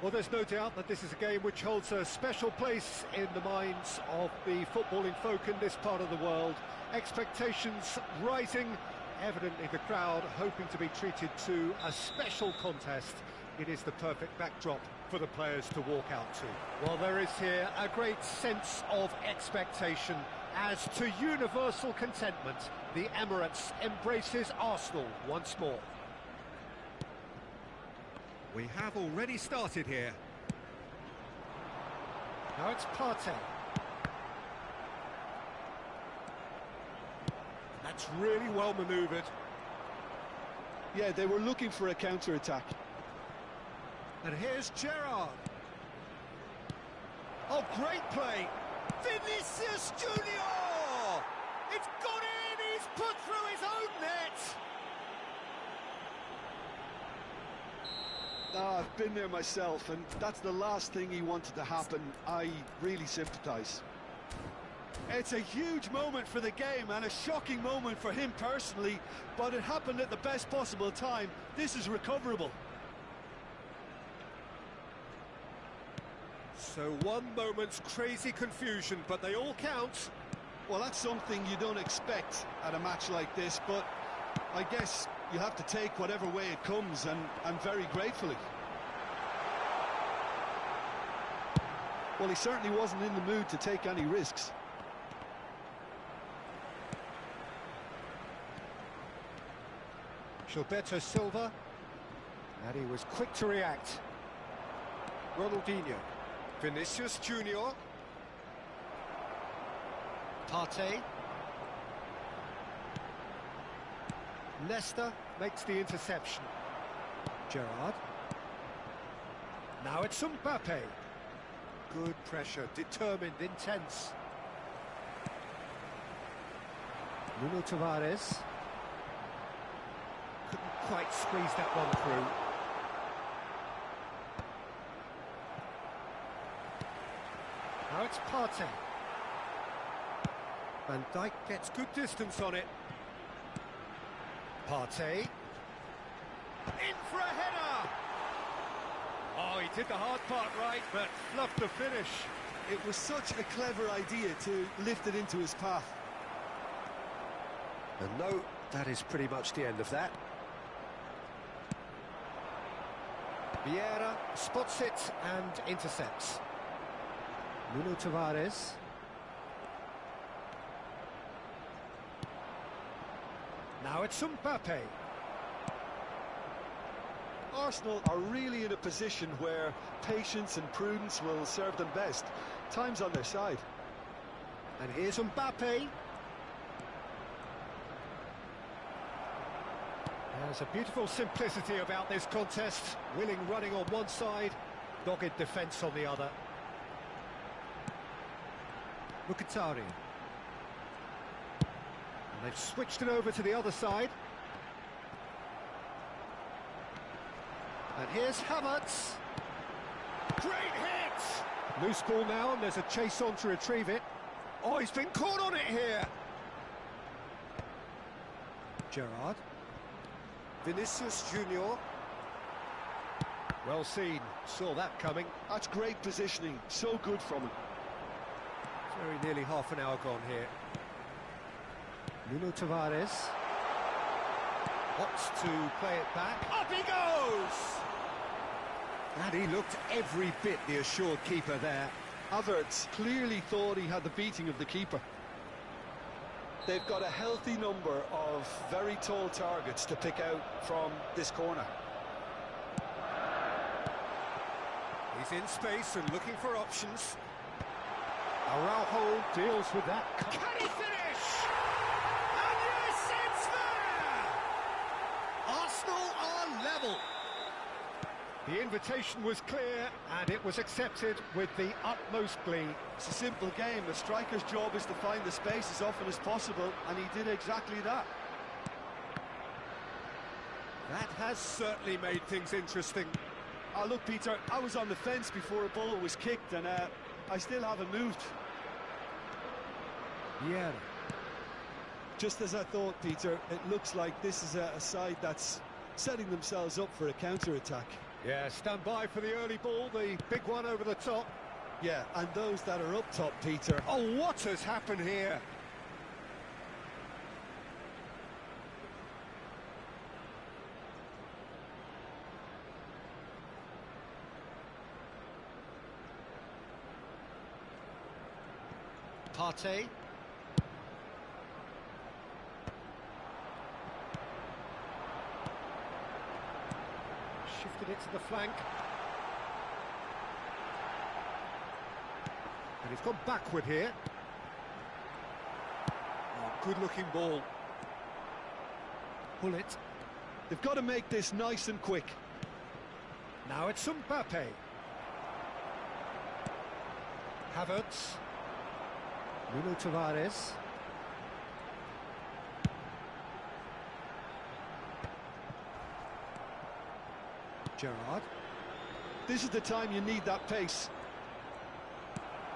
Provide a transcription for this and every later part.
Well, there's no doubt that this is a game which holds a special place in the minds of the footballing folk in this part of the world. Expectations rising, evidently the crowd hoping to be treated to a special contest. It is the perfect backdrop for the players to walk out to. Well, there is here a great sense of expectation as to universal contentment. The Emirates embraces Arsenal once more. We have already started here. Now it's Partey. That's really well manoeuvred. Yeah, they were looking for a counter-attack. And here's Gerrard. Oh, great play. Vinicius Junior! It's gone in, he's put through his own net! I've been there myself, and that's the last thing he wanted to happen. I really sympathise. It's a huge moment for the game and a shocking moment for him personally, but it happened at the best possible time. This is recoverable. So one moment's crazy confusion, but they all count. Well, that's something you don't expect at a match like this, but I guess you have to take whatever way it comes, and very gratefully. Well, he certainly wasn't in the mood to take any risks. Gilberto Silva, and he was quick to react. Ronaldinho, Vinicius Junior, Partey. Leicester makes the interception. Gerrard. Now it's Mbappe. Good pressure, determined, intense. Nuno Tavares. Couldn't quite squeeze that one through. Now it's Partey. Van Dijk gets good distance on it. Partey. In for a header! Oh, he did the hard part right, but fluffed the finish. It was such a clever idea to lift it into his path. And no, that is pretty much the end of that. Vieira spots it and intercepts. Nuno Tavares. Now it's Mbappe. Arsenal are really in a position where patience and prudence will serve them best. Time's on their side. And here's Mbappe. There's a beautiful simplicity about this contest. Willing running on one side, dogged defence on the other. Mkhitaryan. And they've switched it over to the other side. And here's Havertz. Great hit! Loose ball now, and there's a chase on to retrieve it. Oh, he's been caught on it here. Gerrard. Vinicius Junior. Well seen, saw that coming. That's great positioning, so good from him. Very nearly half an hour gone here. Nuno Tavares. Opts to play it back. Up he goes! And he looked every bit the assured keeper there. Havertz clearly thought he had the beating of the keeper. They've got a healthy number of very tall targets to pick out from this corner. He's in space and looking for options. Araujo deals with that. Can he finish? And yes, it's there! Arsenal are level. The invitation was clear, and it was accepted with the utmost glee. It's a simple game. A striker's job is to find the space as often as possible, and he did exactly that. That has certainly made things interesting. Look, Peter, I was on the fence before a ball was kicked, and I still haven't moved. Yeah. Just as I thought, Peter, it looks like this is a side that's setting themselves up for a counter-attack. Yeah, stand by for the early ball, the big one over the top. Yeah, and those that are up top, Peter. Oh, what has happened here? Partey. Shifted it to the flank. And he's gone backward here. Oh, good-looking ball. Pull it. They've got to make this nice and quick. Now it's Mbappe. Havertz. Nuno Tavares. Gerrard. This is the time you need that pace.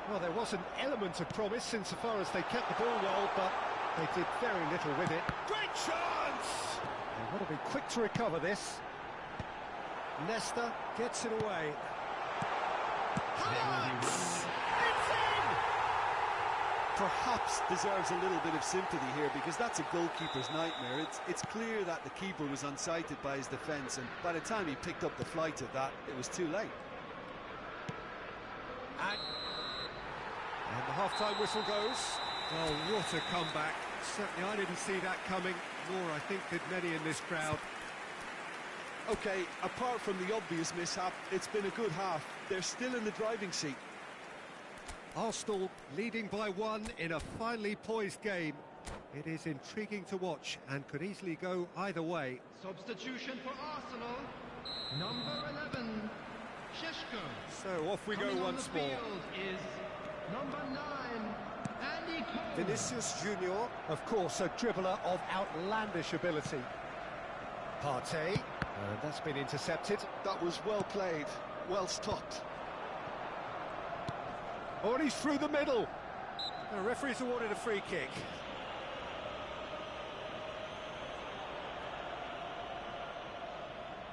Well, there was an element of promise insofar as they kept the ball well, but they did very little with it. Great chance! They've got to be quick to recover this. Leicester gets it away. Havertz! It's in! Perhaps deserves a little bit of sympathy here, because that's a goalkeeper's nightmare. It's clear that the keeper was unsighted by his defence, and by the time he picked up the flight of that, it was too late. And the half-time whistle goes. Oh, what a comeback. Certainly I didn't see that coming, nor I think did many in this crowd. OK, apart from the obvious mishap, it's been a good half. They're still in the driving seat. Arsenal leading by one in a finely poised game. It is intriguing to watch and could easily go either way. Substitution for Arsenal, number 11, Sheshko. So off we go once more. Is number 9, Andy Cole. Vinicius Junior, of course, a dribbler of outlandish ability. Partey, and that's been intercepted. That was well played, well stopped. Oh, and he's through the middle. The referee's awarded a free kick.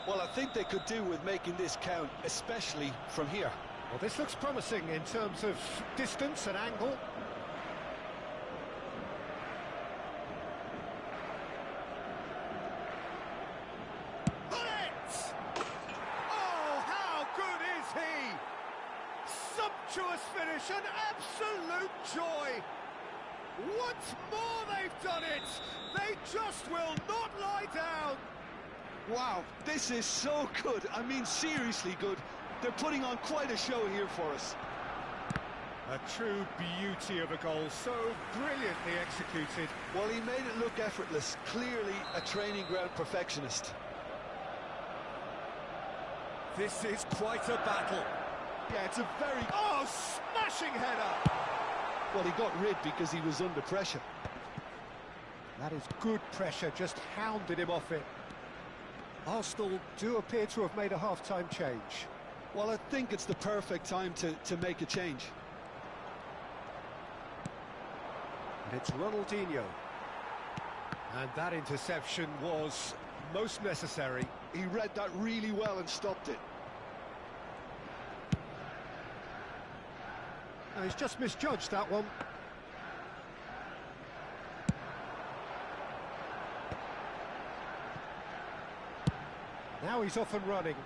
Well, I think they could do with making this count, especially from here. Well, this looks promising in terms of distance and angle. Oh, how good is he? Sumptuous finish, an absolute joy. Once more they've done it. They just will not lie down. Wow, this is so good. I mean, seriously good. They're putting on quite a show here for us. A true beauty of a goal, so brilliantly executed. Well, he made it look effortless. Clearly a training ground perfectionist. This is quite a battle. Yeah, it's a very... Oh, smashing header! Well, he got rid because he was under pressure. That is good pressure, just hounded him off it. Arsenal do appear to have made a half-time change. Well, I think it's the perfect time to make a change. And it's Ronaldinho. And that interception was most necessary. He read that really well and stopped it. He's just misjudged that one. Now he's off and running.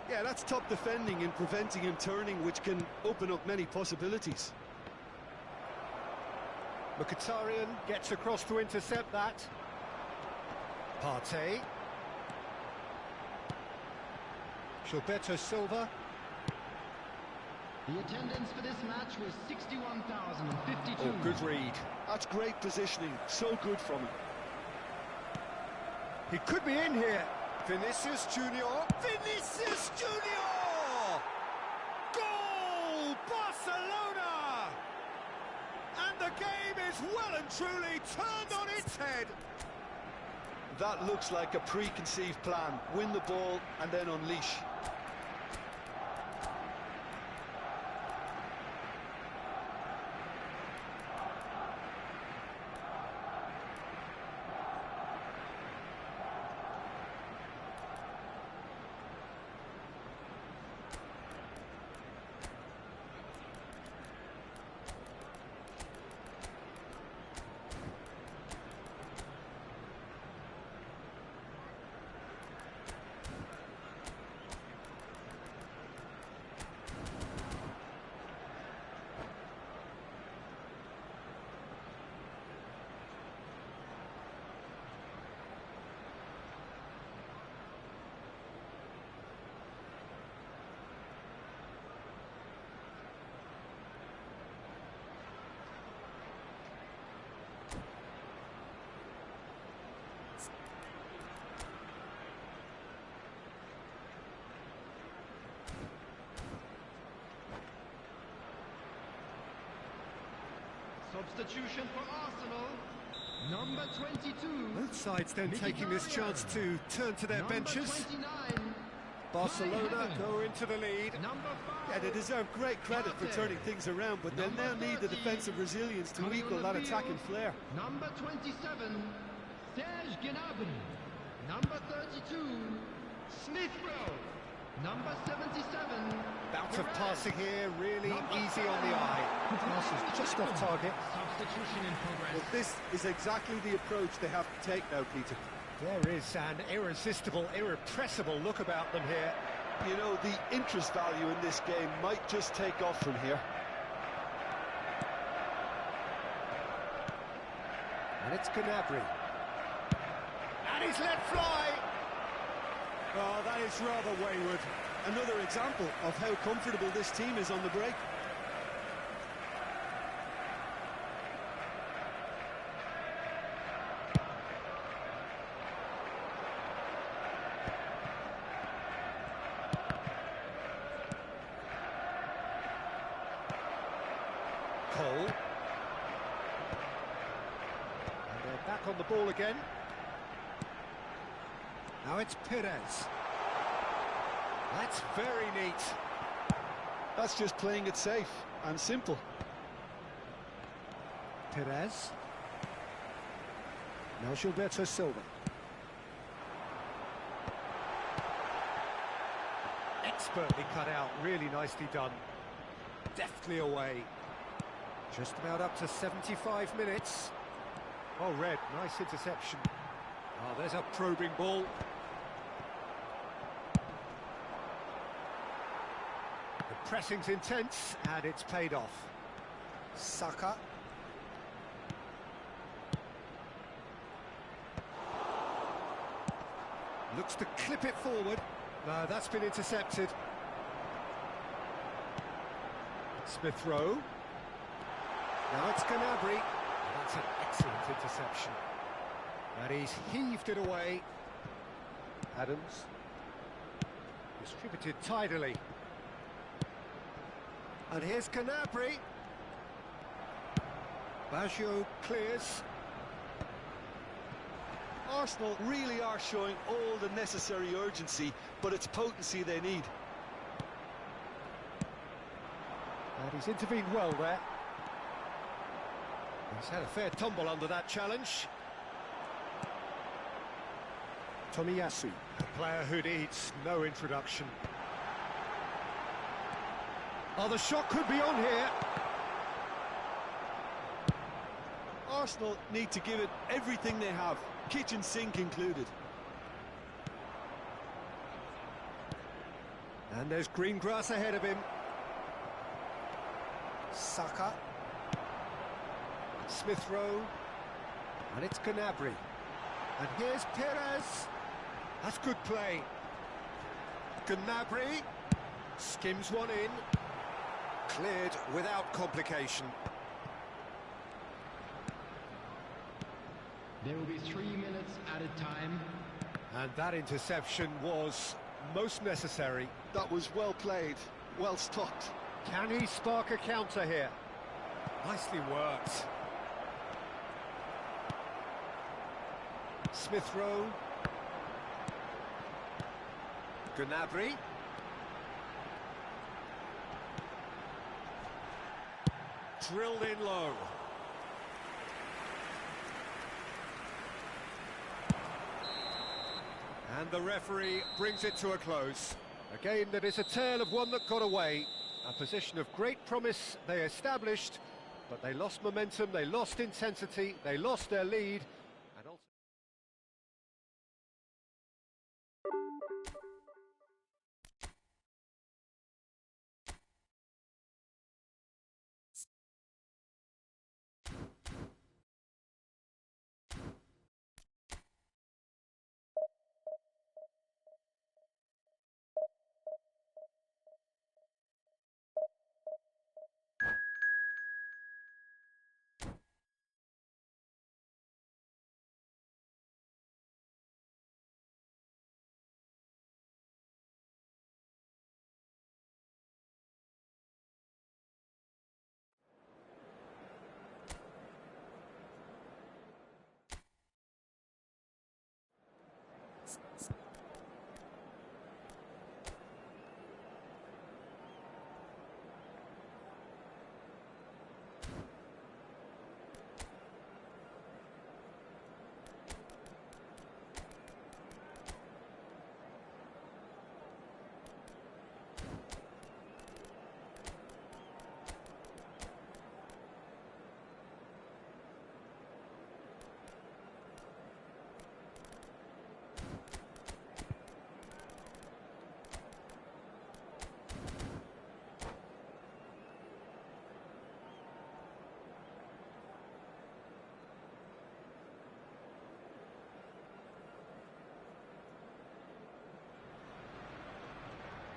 Yeah, that's top defending and preventing him turning, which can open up many possibilities. Mkhitaryan gets across to intercept that. Partey. Gilberto Silva. The attendance for this match was 61,052. Oh, good read. That's great positioning. So good from him. He could be in here. Vinicius Junior. Vinicius Junior! Goal! Barcelona! And the game is well and truly turned on its head. That looks like a preconceived plan. Win the ball and then unleash. Substitution for Arsenal, number 22. Both sides then taking this chance to turn to their Number benches. 29. Barcelona go into the lead. Number 5. Yeah, they deserve great credit for turning things around, but they'll now need the defensive resilience to equal that attacking flair. Number 27, Serge Gnabry. Number 32, Smith Rowe. Number 77. Bout of passing here, really easy on the eye. Pass is just off target. Substitution in progress. Well, this is exactly the approach they have to take now, Peter. There is an irresistible, irrepressible look about them here. You know, the interest value in this game might just take off from here. And it's Gnabry. And he's let fly. Oh, that is rather wayward. Another example of how comfortable this team is on the break. Cole. And they're back on the ball again. Now it's Perez. That's very neat. That's just playing it safe and simple. Perez. Now Gilberto Silva. Expertly cut out, really nicely done. Deftly away. Just about up to 75 minutes. Oh, red, nice interception. Oh, there's a probing ball. The pressing's intense, and it's paid off. Saka. Looks to clip it forward. No, that's been intercepted. Smith Rowe. Now it's Gnabry. That's an excellent interception. And he's heaved it away. Adams. Distributed tidily. And here's Gnabry. Baggio clears. Arsenal really are showing all the necessary urgency, but it's potency they need. And he's intervened well there. He's had a fair tumble under that challenge. Tomiyasu, a player who needs no introduction. Oh, the shot could be on here. Arsenal need to give it everything they have, kitchen sink included. And there's green grass ahead of him. Saka. Smith Rowe. And it's Gnabry. And here's Perez. That's good play. Gnabry. Skims one in. Cleared without complication. There will be 3 minutes added time. And that interception was most necessary. That was well played, well stopped. Can he spark a counter here? Nicely worked. Smith Rowe. Gnabry. Drilled in low. And the referee brings it to a close. A game that is a tale of one that got away. A position of great promise they established, but they lost momentum, they lost intensity, they lost their lead. And also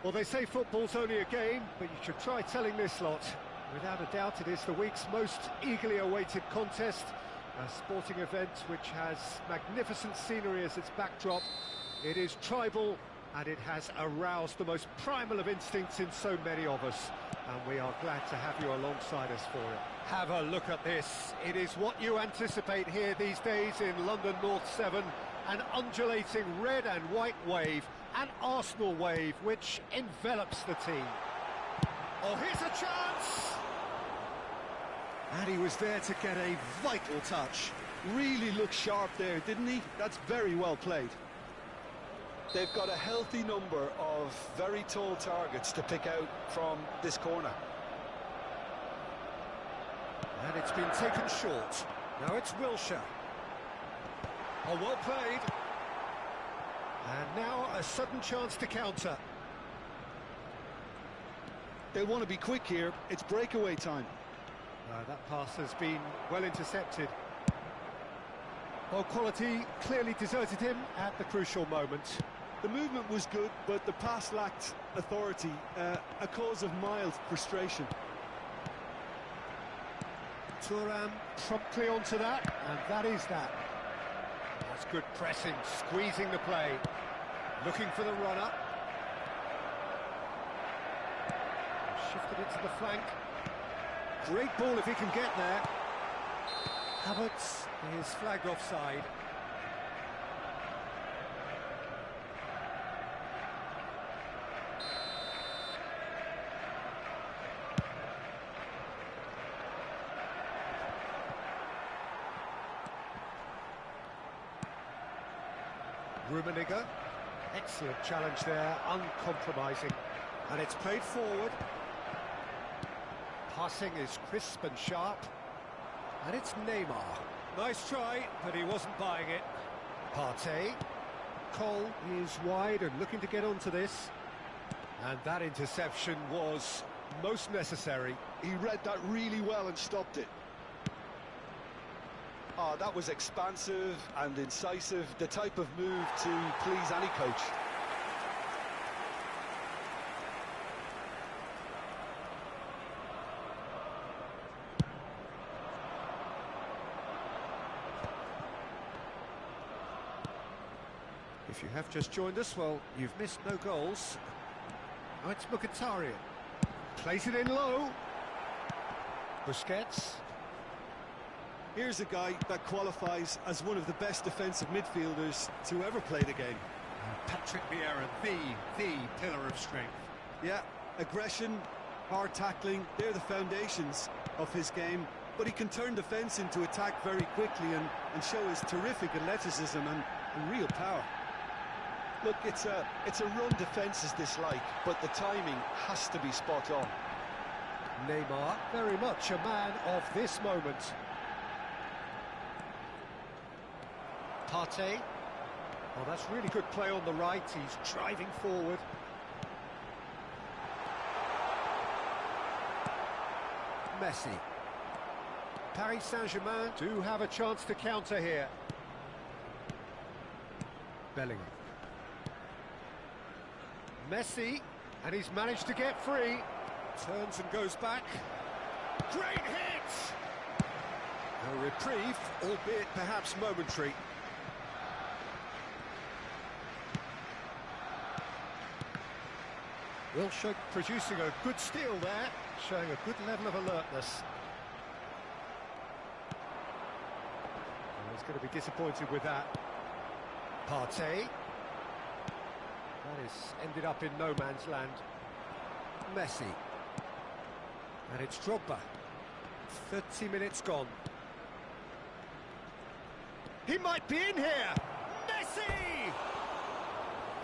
well, they say football's only a game, but you should try telling this lot. Without a doubt, it is the week's most eagerly awaited contest, a sporting event which has magnificent scenery as its backdrop. It is tribal, and it has aroused the most primal of instincts in so many of us, and we are glad to have you alongside us for it. Have a look at this. It is what you anticipate here these days in London North 7, an undulating red and white wave an Arsenal wave which envelops the team. Oh, here's a chance! And he was there to get a vital touch. Really looked sharp there, didn't he? That's very well played. They've got a healthy number of very tall targets to pick out from this corner. And it's been taken short. Now it's Wilshere. Oh, well played. And now a sudden chance to counter. They'll want to be quick here. It's breakaway time. That pass has been well intercepted. Well, quality clearly deserted him at the crucial moment. The movement was good, but the pass lacked authority, a cause of mild frustration. Thuram promptly onto that, and that is that. That's good pressing, squeezing the play. Looking for the run-up. Shifted it to the flank. Great ball if he can get there. Havertz is flagged offside. Rummenigge, excellent challenge there, uncompromising, and it's played forward. Passing is crisp and sharp, and it's Neymar. Nice try, but he wasn't buying it. Partey, Cole is wide and looking to get onto this, and that interception was most necessary. He read that really well and stopped it. Oh, that was expansive and incisive, the type of move to please any coach. If you have just joined us, well, you've missed no goals. Now it's Mkhitaryan. Plays it in low. Busquets. Here's a guy that qualifies as one of the best defensive midfielders to ever play the game. Patrick Vieira, the pillar of strength. Yeah, aggression, hard tackling, they're the foundations of his game. But he can turn defence into attack very quickly and show his terrific athleticism and real power. Look, it's a run defence's dislike, but the timing has to be spot on. Neymar, very much a man of this moment. Partey. Oh, that's really good play on the right. He's driving forward. Messi. Paris Saint-Germain do have a chance to counter here. Bellingham. Messi, and he's managed to get free. Turns and goes back. Great hit! A reprieve, albeit perhaps momentary. Wilshere producing a good steal there, showing a good level of alertness. Oh, he's going to be disappointed with that. Partey. That is ended up in no man's land. Messi. And it's Drogba. 30 minutes gone. He might be in here! Messi!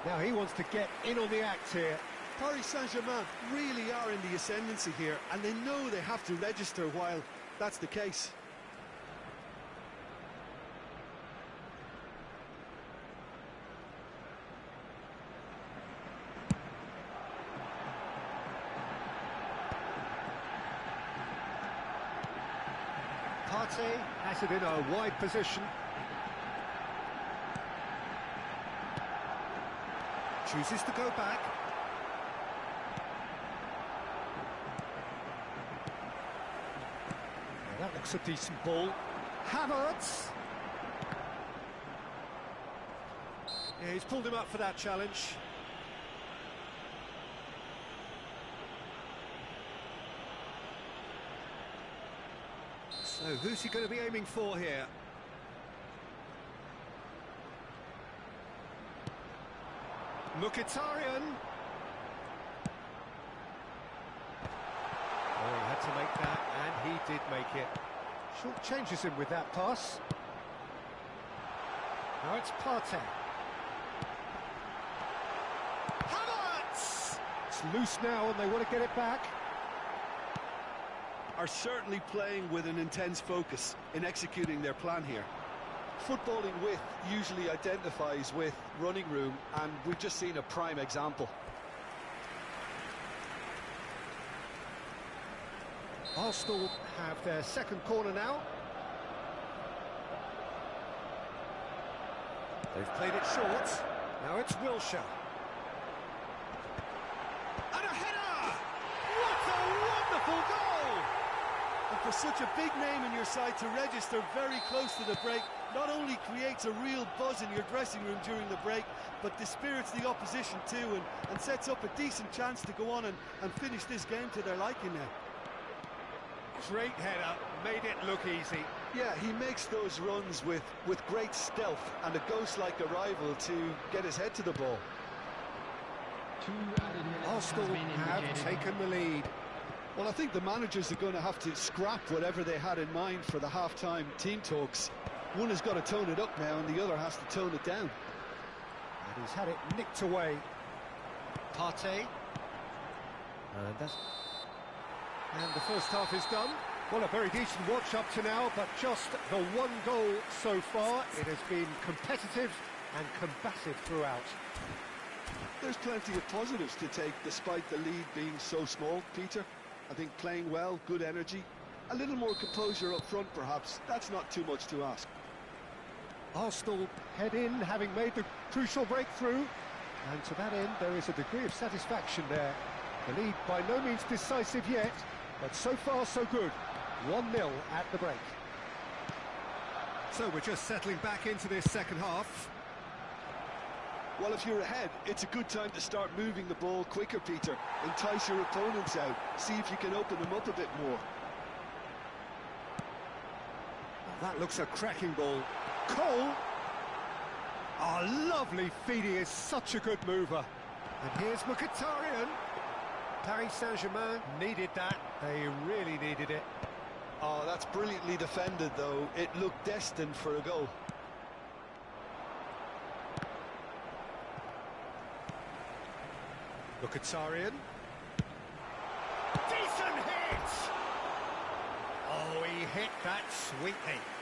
Now he wants to get in on the act here. Paris Saint-Germain really are in the ascendancy here, and they know they have to register while that's the case. Partey has it in a wide position. Chooses to go back. Now that looks a decent ball. Havertz. Yeah, he's pulled him up for that challenge. So who's he going to be aiming for here? Mkhitaryan. Oh, he had to make that, and he did make it. Short changes him with that pass. Now it's Partey. Havertz! It's loose now, and they want to get it back. Are certainly playing with an intense focus in executing their plan here. Footballing width usually identifies with running room, and we've just seen a prime example. Arsenal have their second corner now. They've played it short. Now it's Wilshere. And a header! What a wonderful goal! And for such a big name in your side to register very close to the break, not only creates a real buzz in your dressing room during the break, but dispirits the opposition too, and sets up a decent chance to go on and finish this game to their liking now. Great header, made it look easy. Yeah, he makes those runs with great stealth and a ghost-like arrival to get his head to the ball. Arsenal have taken the lead. Well, I think the managers are going to have to scrap whatever they had in mind for the half-time team talks. One has got to tone it up now, and the other has to tone it down. And he's had it nicked away. Partey. And the first half is done. Well, a very decent watch up to now, but just the one goal so far. It has been competitive and combative throughout. There's plenty of positives to take despite the lead being so small, Peter. I think playing well, good energy, a little more composure up front perhaps. That's not too much to ask. Arsenal head in, having made the crucial breakthrough. And to that end, there is a degree of satisfaction there. The lead by no means decisive yet, but so far so good. 1-0 at the break. So we're just settling back into this second half. Well, if you're ahead, it's a good time to start moving the ball quicker, Peter. Entice your opponents out. See if you can open them up a bit more. That looks a cracking ball. Cole! Oh, lovely feed. He is such a good mover. And here's Mkhitaryan. Paris Saint-Germain needed that. They really needed it. Oh, that's brilliantly defended, though. It looked destined for a goal. Mkhitaryan. Decent hit! Oh, he hit that sweetly.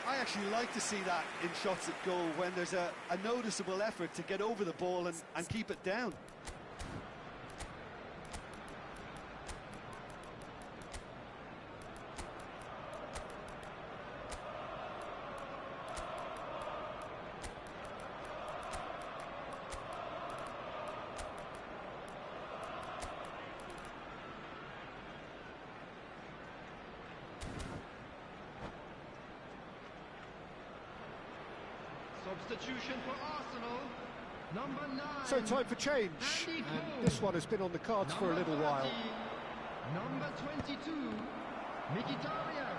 I actually like to see that in shots at goal when there's a noticeable effort to get over the ball and keep it down. Substitution for Arsenal, number 9. So time for change, and this one has been on the cards for a little while. Number 22, Mkhitaryan.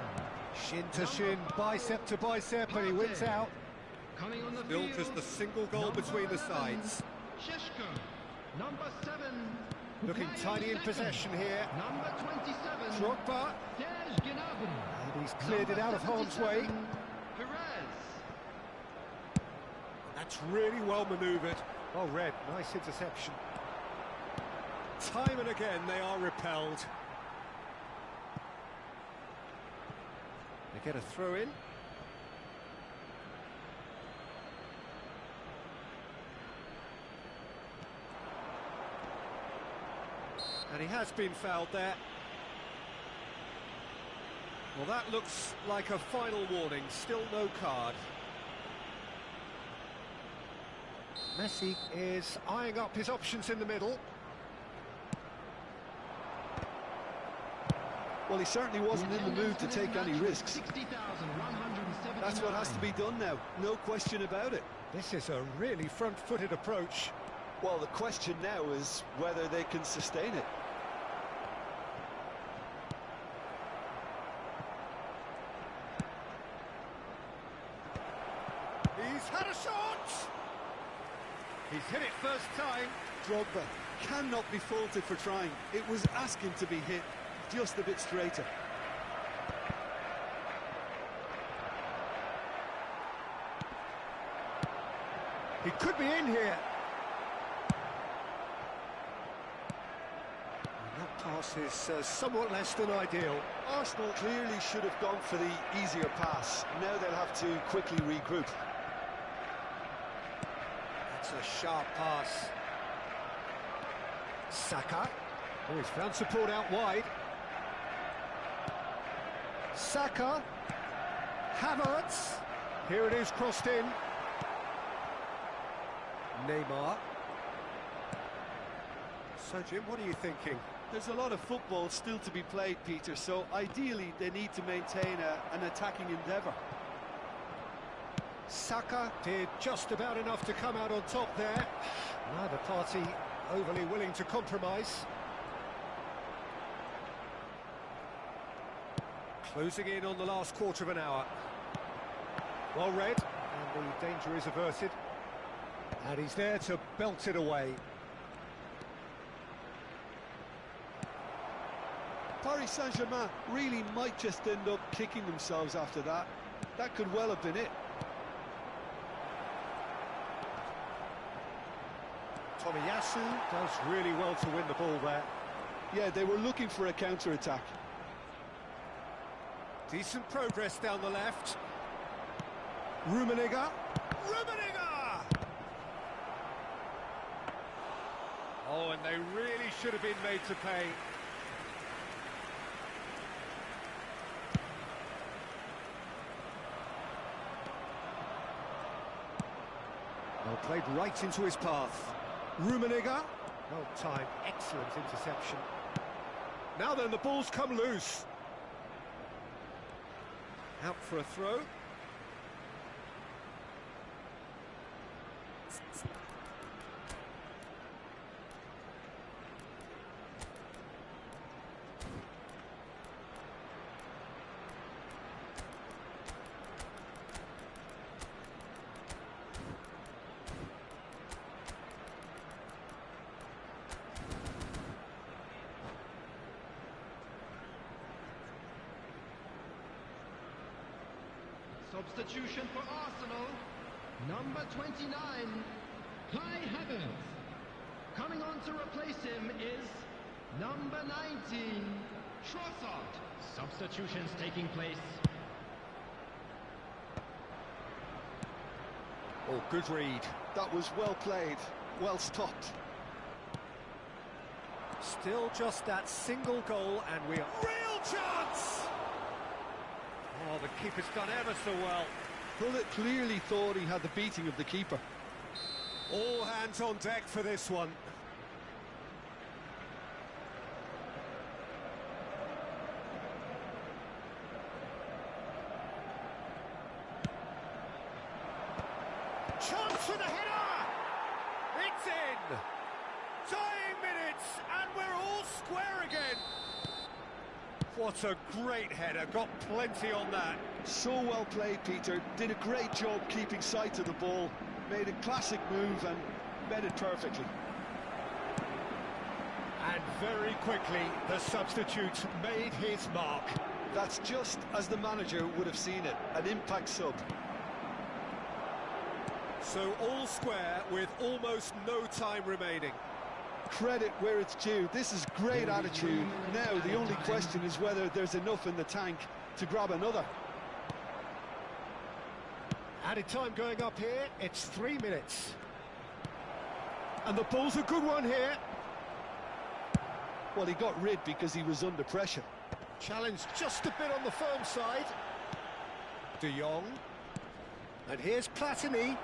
Shin to shin, bicep to bicep, and he wins out. Coming on the Still field, just a single goal number between the 11, sides. Sheshko, number 7. Looking tiny in possession here. Number 27. Drogba, Serge Gnabry. and he's cleared it out of harm's way. Perez. That's really well manoeuvred. Well read, nice interception. Time and again they are repelled. They get a throw in. And he has been fouled there. Well, that looks like a final warning, still no card. Messi is eyeing up his options in the middle. Well, he certainly wasn't in the mood to take any risks. That's what has to be done now, no question about it. This is a really front-footed approach. Well, the question now is whether they can sustain it. He's had a shot! He's hit it first time. Drogba cannot be faulted for trying. It was asking to be hit just a bit straighter. He could be in here. And that pass is somewhat less than ideal. Arsenal clearly should have gone for the easier pass. Now they'll have to quickly regroup. That's a sharp pass. Saka. Oh, he's found support out wide. Saka. Havertz. Here it is, crossed in. Neymar. So, Jim, what are you thinking? There's a lot of football still to be played, Peter, so ideally they need to maintain an attacking endeavour. Saka did just about enough to come out on top there. Neither party overly willing to compromise. Closing in on the last quarter of an hour. Well read, and the danger is averted. And he's there to belt it away. Paris Saint-Germain really might just end up kicking themselves after that. That could well have been it. Tomiyasu does really well to win the ball there. Yeah, they were looking for a counter-attack. Decent progress down the left. Rummenigge. Oh, and they really should have been made to pay. Well played right into his path. Rummenigge. Well timed, excellent interception. Now then, the ball's come loose. Out for a throw. Substitution for Arsenal, number 29, Kai Havertz. Coming on to replace him is number 19, Trossard. Substitutions taking place. Oh, good read. That was well played, well stopped. Still just that single goal, and we are... Real chance! Oh, the keeper's done ever so well. Bullet clearly thought he had the beating of the keeper. All hands on deck for this one. Chance for the header! It's in! Dying minutes, and we're all square again. What a great header, got plenty on that. So well played, Peter. Did a great job keeping sight of the ball. Made a classic move and met it perfectly. And very quickly, the substitute made his mark. That's just as the manager would have seen it, an impact sub. So all square with almost no time remaining. Credit where it's due. This is great attitude. Now the only question is whether there's enough in the tank to grab another. Added time going up here, it's 3 minutes. And the ball's a good one here. Well, he got rid because he was under pressure. Challenge just a bit on the firm side. De Jong. And here's Platini.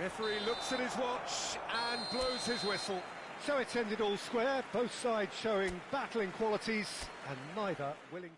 Referee looks at his watch and blows his whistle. So it's ended all square, both sides showing battling qualities and neither willing to...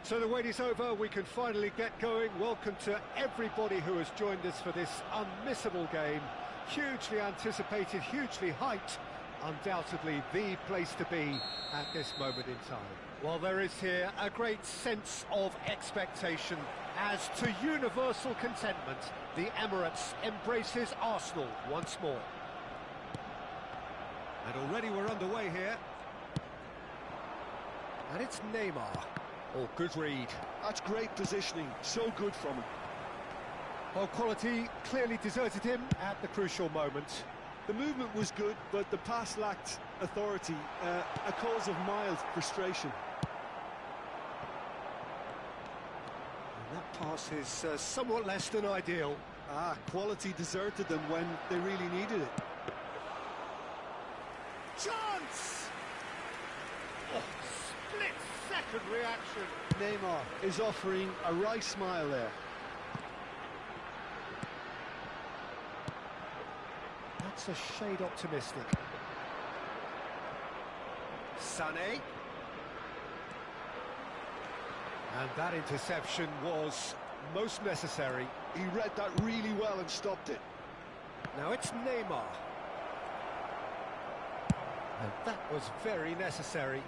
So the wait is over, we can finally get going. Welcome to everybody who has joined us for this unmissable game. Hugely anticipated, hugely hyped. Undoubtedly the place to be at this moment in time. Well, there is here a great sense of expectation as to universal contentment. The Emirates embraces Arsenal once more. And already we're underway here. And it's Neymar. Oh, good read. That's great positioning, so good from him. Well, quality clearly deserted him at the crucial moment. The movement was good, but the pass lacked authority, a cause of mild frustration. And that pass is somewhat less than ideal. Quality deserted them when they really needed it. Chance! Oh, split-second reaction. Neymar is offering a wry smile there. That's a shade optimistic. Sané. And that interception was most necessary. He read that really well and stopped it. Now it's Neymar. And that was very necessary.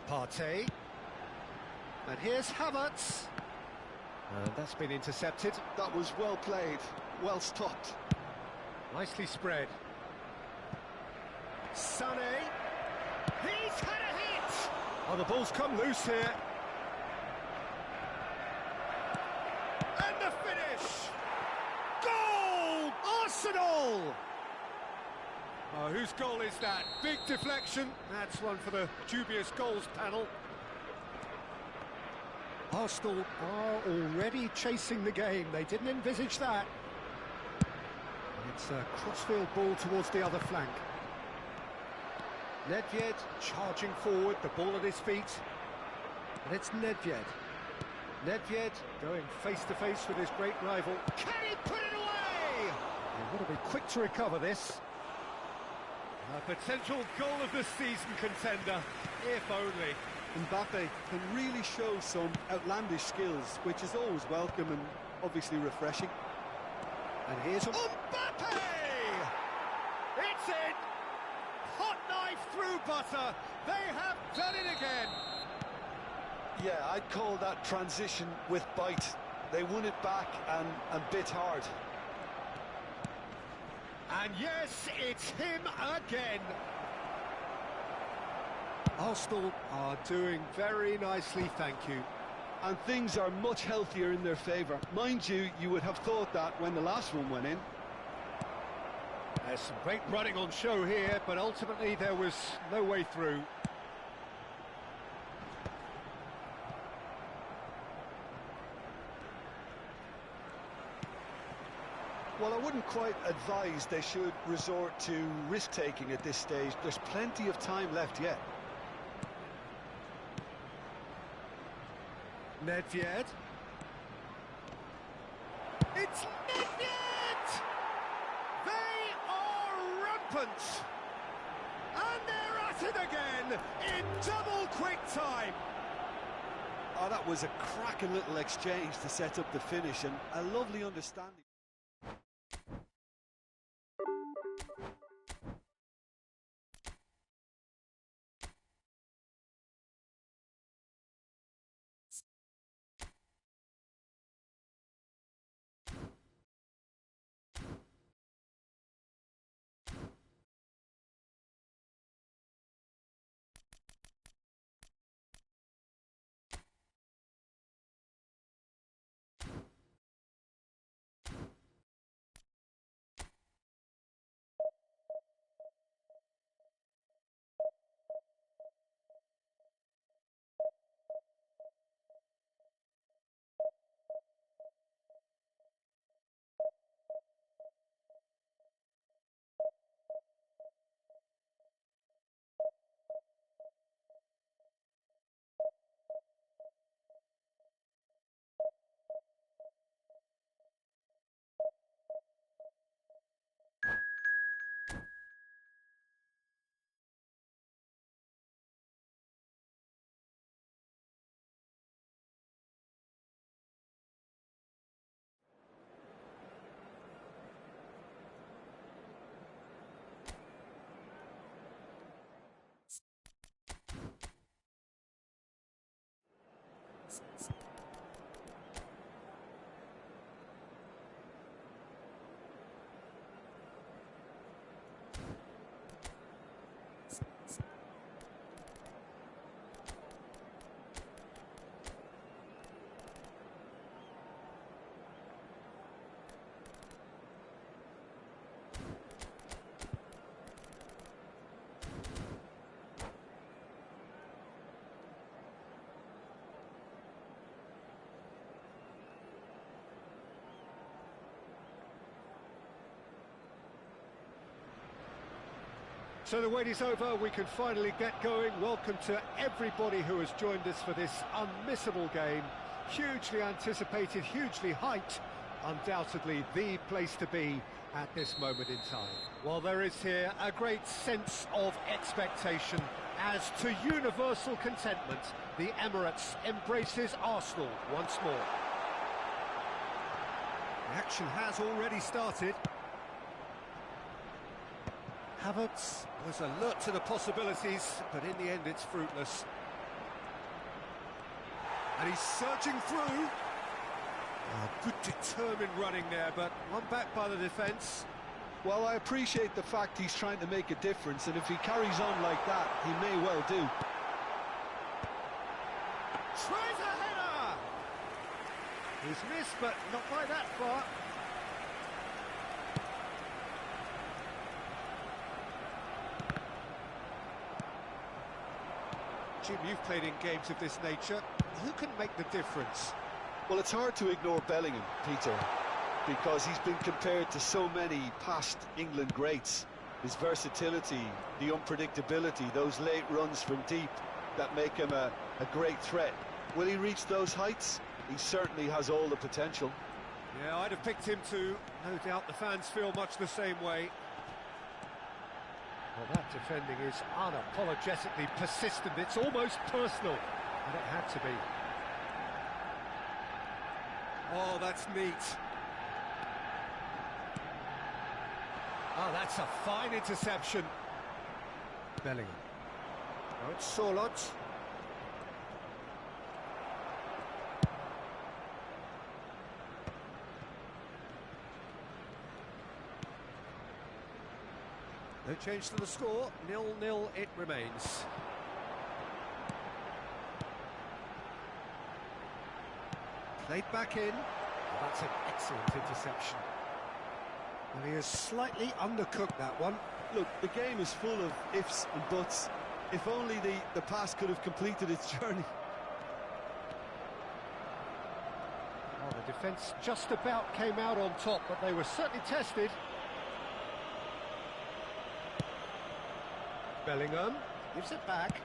Partey. And here's Havertz. And that's been intercepted. That was well played, well stopped. Nicely spread. Sané. He's had a hit! Oh, the ball's come loose here. And the finish! Goal! Arsenal! Oh, whose goal is that? Big deflection. That's one for the dubious goals panel. Arsenal are already chasing the game. They didn't envisage that. It's a crossfield ball towards the other flank. Nedved charging forward, the ball at his feet. And it's Nedved. Nedved going face-to-face with his great rival. Can he put it away? He would have been quick to recover this. A potential goal of the season contender, if only. Mbappe can really show some outlandish skills, which is always welcome and obviously refreshing. And here's Mbappe! It's in! Hot knife through butter. They have done it again. Yeah, I'd call that transition with bite. They won it back and bit hard. And yes, it's him again. Arsenal are doing very nicely, thank you. And things are much healthier in their favour. Mind you, you would have thought that when the last one went in. There's some great running on show here, but ultimately there was no way through. Well, I wouldn't quite advise they should resort to risk-taking at this stage. There's plenty of time left yet. Nedved. It's Nedved! They are rampant! And they're at it again in double quick time! Oh, that was a cracking little exchange to set up the finish and a lovely understanding. So the wait is over, we can finally get going. Welcome to everybody who has joined us for this unmissable game. Hugely anticipated, hugely hyped. Undoubtedly the place to be at this moment in time. Well, there is here a great sense of expectation. As to universal contentment, the Emirates embraces Arsenal once more. The action has already started. Havertz was alert to the possibilities, but in the end it's fruitless. And he's surging through. Oh, good determined running there, but one back by the defence. Well, I appreciate the fact he's trying to make a difference, and if he carries on like that, he may well do. Tries a header! He's missed, but not by that far. Jim, you've played in games of this nature. Who can make the difference? Well, it's hard to ignore Bellingham, Peter, because he's been compared to so many past England greats. His versatility, the unpredictability, those late runs from deep that make him a great threat. Will he reach those heights? He certainly has all the potential. Yeah, I'd have picked him too. No doubt the fans feel much the same way. Well, that defending is unapologetically persistent. It's almost personal, and it had to be. Oh, that's neat. Oh, that's a fine interception. Bellingham. Oh, it's Sorlot. No change to the score, 0-0 it remains. Played back in. Oh, that's an excellent interception. Well, he has slightly undercooked that one. Look, the game is full of ifs and buts. If only the pass could have completed its journey. Oh, the defence just about came out on top, but they were certainly tested. Bellingham gives it back.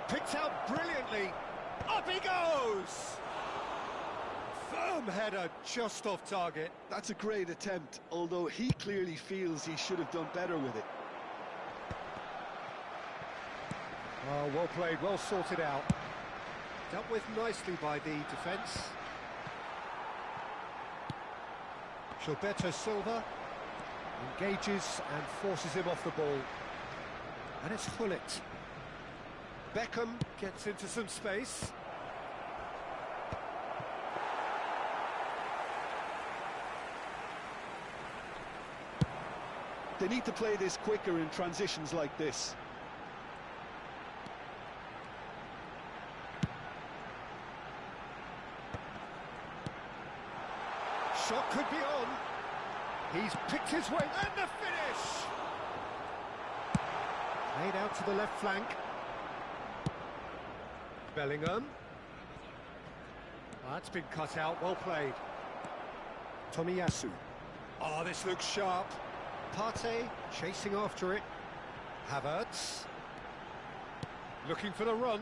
Picked out brilliantly. Up he goes! Firm header just off target. That's a great attempt, although he clearly feels he should have done better with it. Oh, well played, well sorted out. Dealt with nicely by the defence. Gilberto Silva engages and forces him off the ball. And it's Hullet. Beckham gets into some space. They need to play this quicker in transitions like this. Shot could be on. He's picked his way, and the finish! Played out to the left flank. Bellingham. That's been cut out, well played. Tomiyasu. Oh, this looks sharp. Partey chasing after it. Havertz. Looking for the run.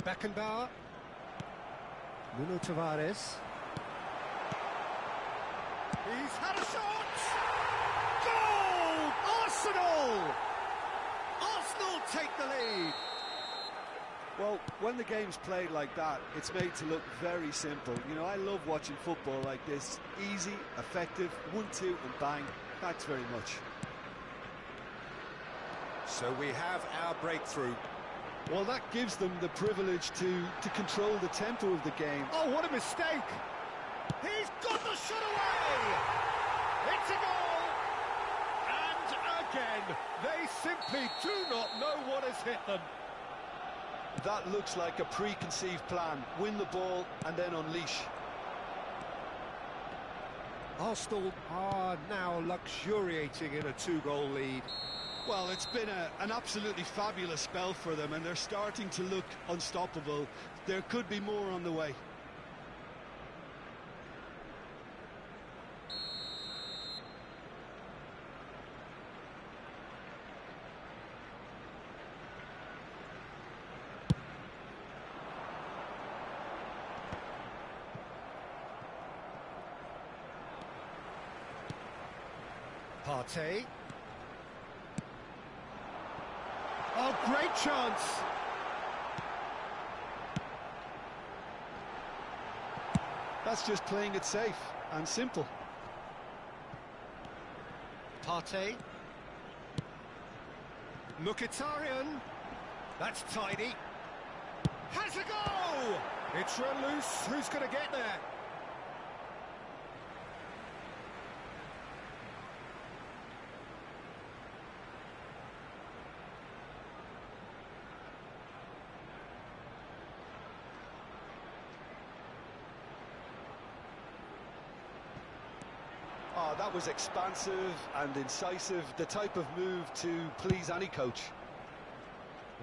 Beckenbauer. Nuno Tavares. He's had a shot! Goal! Arsenal! Arsenal take the lead! Well, when the game's played like that, it's made to look very simple. You know, I love watching football like this. Easy, effective, 1-2 and bang. Thanks very much. So we have our breakthrough. Well, that gives them the privilege to control the tempo of the game. Oh, what a mistake! He's got the shot away! It's a goal! And again, they simply do not know what has hit them. That looks like a preconceived plan. Win the ball and then unleash. Arsenal are now luxuriating in a 2-goal lead. Well, it's been an absolutely fabulous spell for them, and they're starting to look unstoppable. There could be more on the way. Partey. Oh, great chance! That's just playing it safe and simple. Partey. Mkhitaryan. That's tidy. Has a go! It's run loose. Who's going to get there? Oh, that was expansive and incisive, the type of move to please any coach.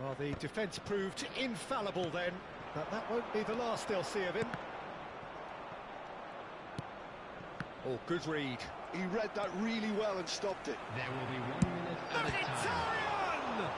Well, the defence proved infallible then, but that won't be the last they'll see of him. Oh, good read. He read that really well and stopped it. There will be 1 minute at a time. Mkhitaryan!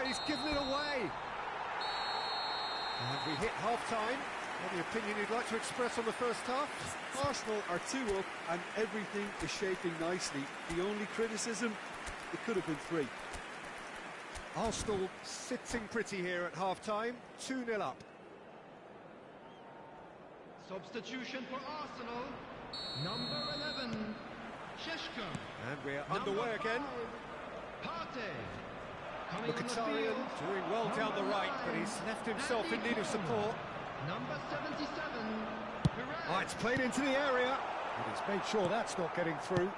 He's given it away. And we hit half-time. Any opinion you'd like to express on the first half? Arsenal are 2 up and everything is shaping nicely. The only criticism, it could have been 3. Arsenal sitting pretty here at half-time, 2-0 up. Substitution for Arsenal. Number 11, Sheshko. And we're underway again. Partey. Mkhitaryan doing well down the right, but he's left himself in need of support. Number 77, Oh, it's played into the area, but he's made sure that's not getting through.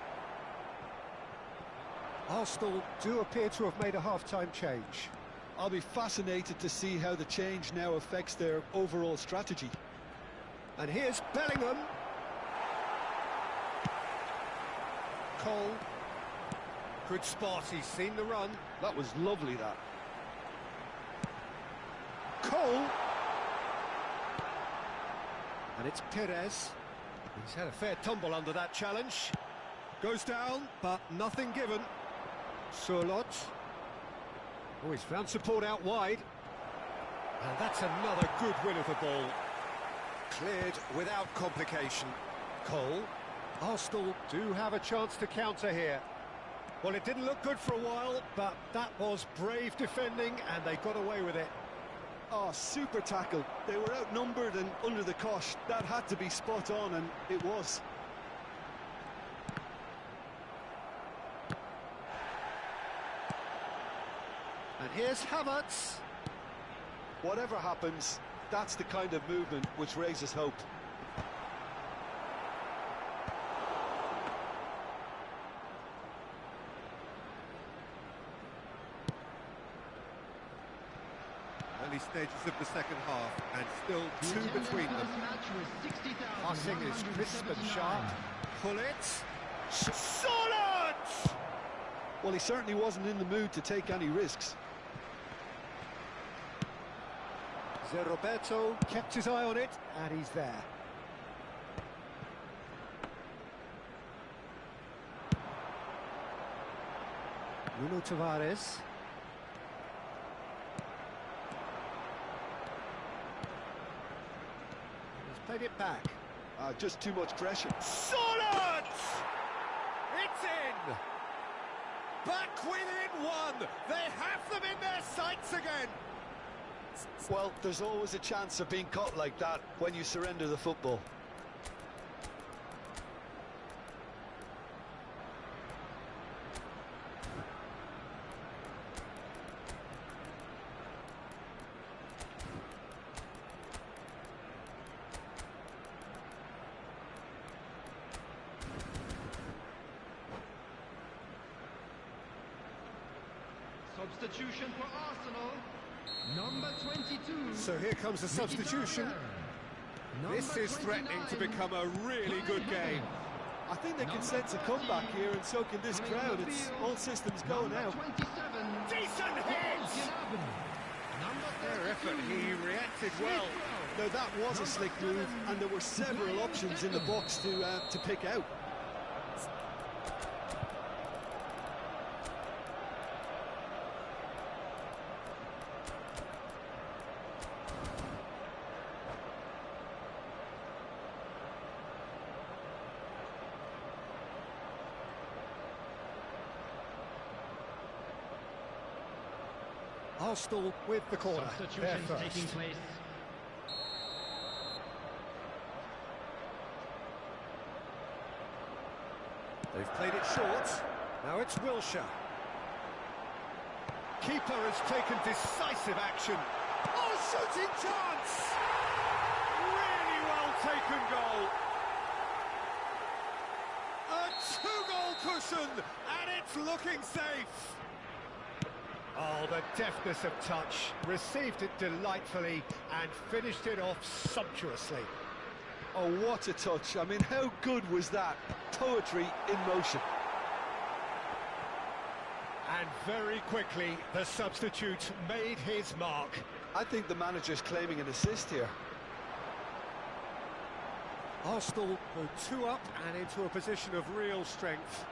Arsenal do appear to have made a half-time change. I'll be fascinated to see how the change now affects their overall strategy. And here's Bellingham. Cole. Good spot, he's seen the run. That was lovely, that. Cole. And it's Perez. He's had a fair tumble under that challenge. Goes down, but nothing given. Surlot. Oh, he's found support out wide. And that's another good win of the ball. Cleared without complication. Cole. Arsenal do have a chance to counter here. Well, it didn't look good for a while, but that was brave defending, and they got away with it. Oh, super tackle. They were outnumbered and under the cosh. That had to be spot on, and it was. And here's Havertz. Whatever happens, that's the kind of movement which raises hope. Early stages of the second half, and still 2 between them. Passing is crisp and sharp. Pull it. Solid! Well, he certainly wasn't in the mood to take any risks. Roberto kept his eye on it, and he's there. Nuno Tavares. Played it back. Just too much pressure. Solid! It's in! Back within 1! They have them in their sights again! Well, there's always a chance of being caught like that when you surrender the football. Substitution for Arsenal. Number 22. So here comes the substitution. This is threatening to become a really good game. I think they can sense a comeback here, and so can this crowd. It's all systems go now. Decent hit! effort. He reacted well. No, that was a slick move, and there were several options in the box to pick out. Arsenal with the corner. Substitutions taking place. They've played it short. Now it's Wilshere. Keeper has taken decisive action. Oh, shooting chance! Really well taken goal. A two-goal cushion, and it's looking safe. Oh, the deftness of touch. Received it delightfully and finished it off sumptuously. Oh, what a touch. I mean, how good was that? Poetry in motion. And very quickly, the substitute made his mark. I think the manager's claiming an assist here. Arsenal go 2 up and into a position of real strength.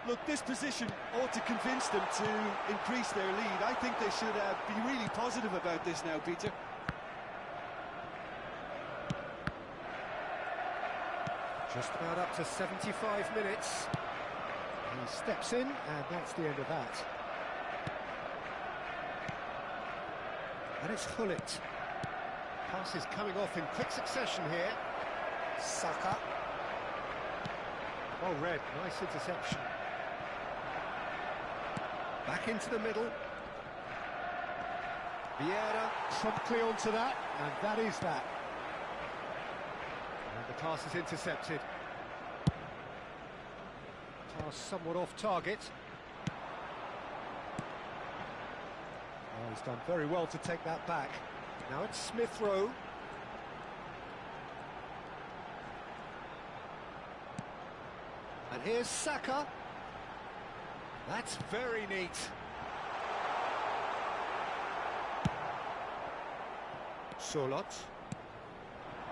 Look, this position ought to convince them to increase their lead. I think they should be really positive about this now, Peter. Just about up to 75 minutes. He steps in, and that's the end of that. And it's Hullet. Passes coming off in quick succession here. Saka. Well read, nice interception. Back into the middle. Vieira promptly onto that, and that is that. And the pass is intercepted. Pass somewhat off target. Oh, he's done very well to take that back. Now it's Smith Rowe. And here's Saka. That's very neat. Solot.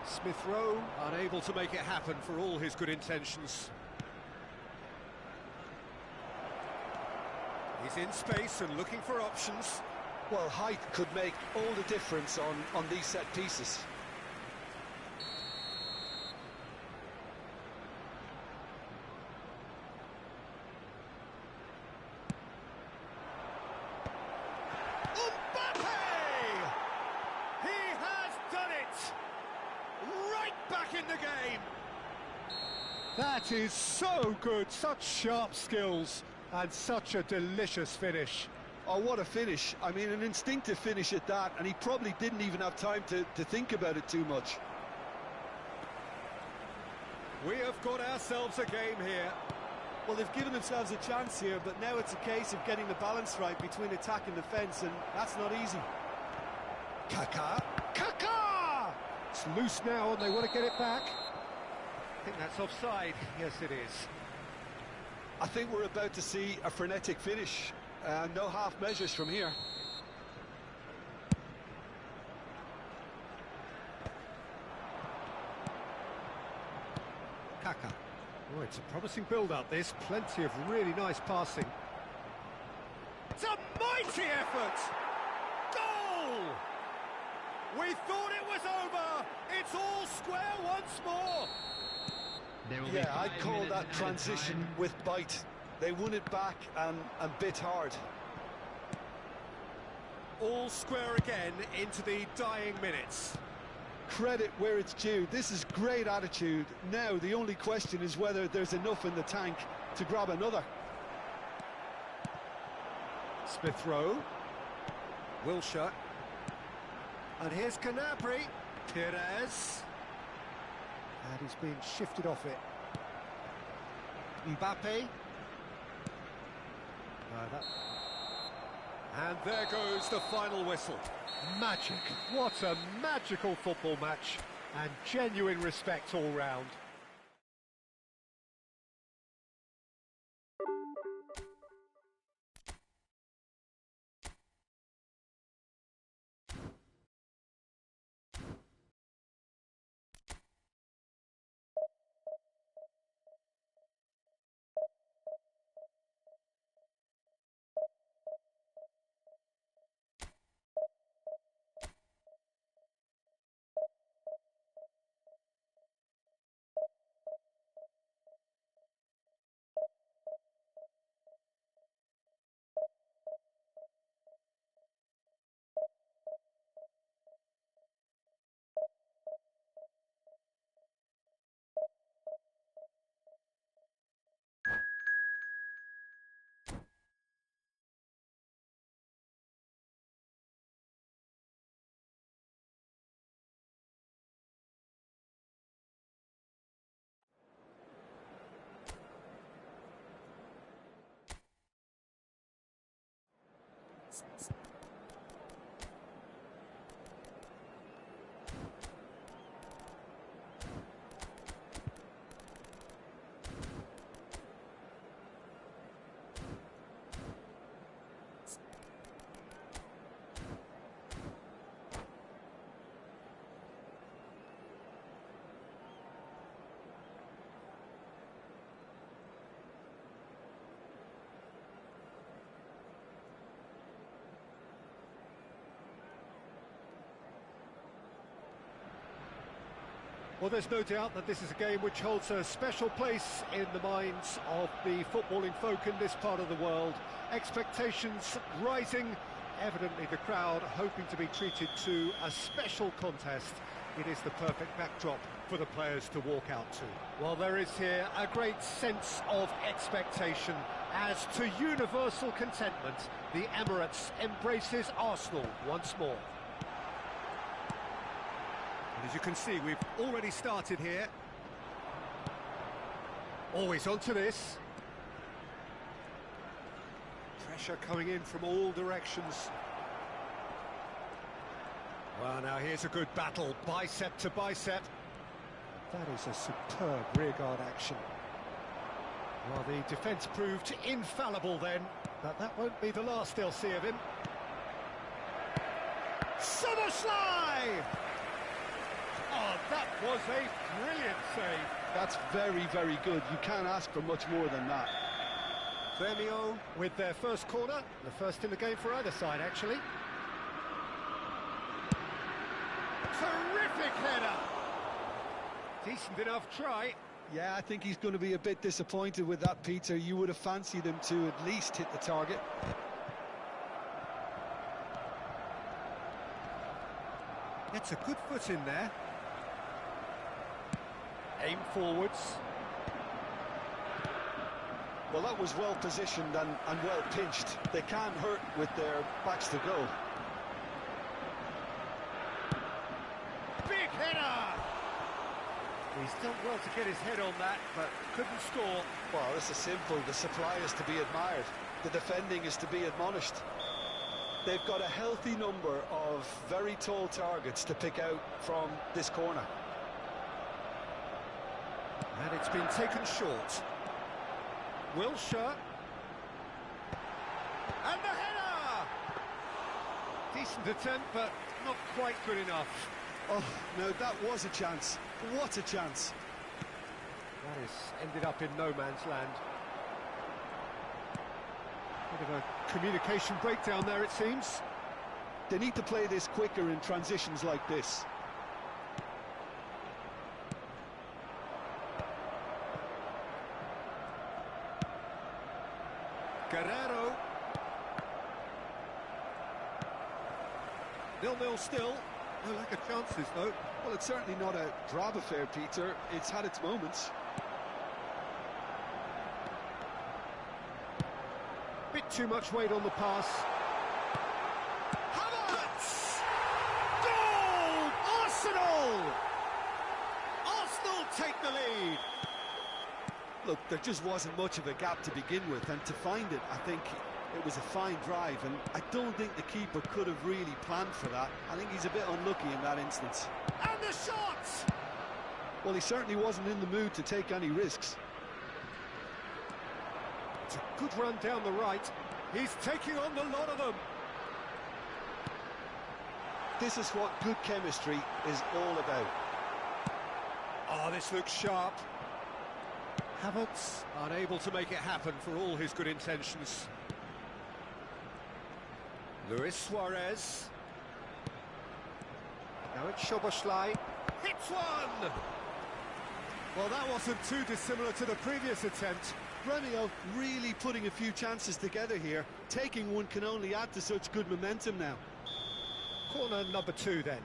Smith Rowe unable to make it happen for all his good intentions. He's in space and looking for options. Well, height could make all the difference on these set pieces. In the game. That is so good, such sharp skills and such a delicious finish. Oh, what a finish. I mean, an instinctive finish at that, and he probably didn't even have time to think about it too much. We have got ourselves a game here. Well, they've given themselves a chance here, but now it's a case of getting the balance right between attack and defence, and that's not easy. Kaká! It's loose now and they want to get it back. I think that's offside. Yes, it is. I think we're about to see a frenetic finish. No half measures from here. Kaká. Oh, it's a promising build-up, this. Plenty of really nice passing. It's a mighty effort! Goal! We thought it was over! It's all square once more! Yeah, I'd call that transition with bite. They won it back and bit hard. All square again into the dying minutes. Credit where it's due. This is great attitude. Now the only question is whether there's enough in the tank to grab another. Smith Rowe. Wilshere. And here's Gnabry. Pires. And he's being shifted off it. Mbappe. And there goes the final whistle. Magic. What a magical football match. And genuine respect all round. Well, there's no doubt that this is a game which holds a special place in the minds of the footballing folk in this part of the world. Expectations rising, evidently the crowd hoping to be treated to a special contest. It is the perfect backdrop for the players to walk out to. Well, there is here a great sense of expectation as to universal contentment. The Emirates embraces Arsenal once more. And as you can see, we've already started here. Always onto this. Pressure coming in from all directions. Well, now here's a good battle, bicep to bicep. That is a superb rearguard action. Well, the defence proved infallible then, but that won't be the last they'll see of him. Somerslide! Oh, that was a brilliant save. That's very, very good. You can't ask for much more than that. Vermio with their first corner, the first in the game for either side, actually. Terrific header! Decent enough try. Yeah, I think he's going to be a bit disappointed with that, Peter. You would have fancied him to at least hit the target. Gets a good foot in there. Aim forwards. Well, that was well positioned and well pinched. They can't hurt with their backs to go. Big header! He's done well to get his head on that, but couldn't score. Well, this is simple. The supply is to be admired. The defending is to be admonished. They've got a healthy number of very tall targets to pick out from this corner. And it's been taken short. Wilshere. And the header! Decent attempt, but not quite good enough. Oh, no, that was a chance. What a chance. That has ended up in no man's land. Bit of a communication breakdown there, it seems. They need to play this quicker in transitions like this. Guerrero. 0-0 still. No lack of chances, though. Well, it's certainly not a drab affair, Peter. It's had its moments. Bit too much weight on the pass. Havertz! Goal! Arsenal! Arsenal take the lead. Look, there just wasn't much of a gap to begin with, and to find it, I think it was a fine drive, and I don't think the keeper could have really planned for that. I think he's a bit unlucky in that instance. And the shot! Well, he certainly wasn't in the mood to take any risks. It's a good run down the right. He's taking on the lot of them. This is what good chemistry is all about. Oh, this looks sharp. Havertz unable to make it happen for all his good intentions. Luis Suarez. Now it's Szoboszlai. Hits one! Well, that wasn't too dissimilar to the previous attempt. Romeo really putting a few chances together here. Taking one can only add to such good momentum now. Corner number 2 then.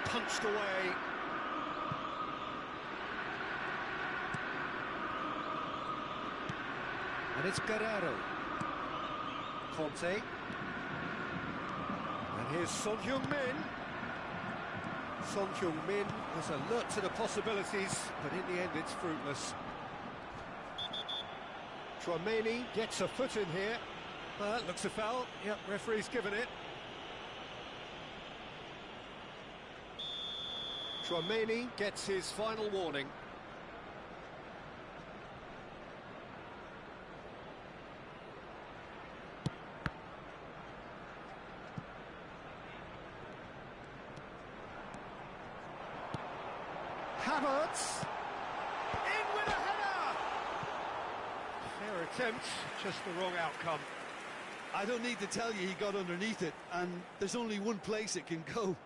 Punched away. And it's Guerrero. Conte. And here's Son Heung-min. Son Heung-min was alert to the possibilities, but in the end it's fruitless. Tchouaméni gets a foot in here. That looks a foul. Yep, referee's given it. Tchouaméni gets his final warning. Havertz, in with a header! Fair attempt, just the wrong outcome. I don't need to tell you he got underneath it, and there's only one place it can go.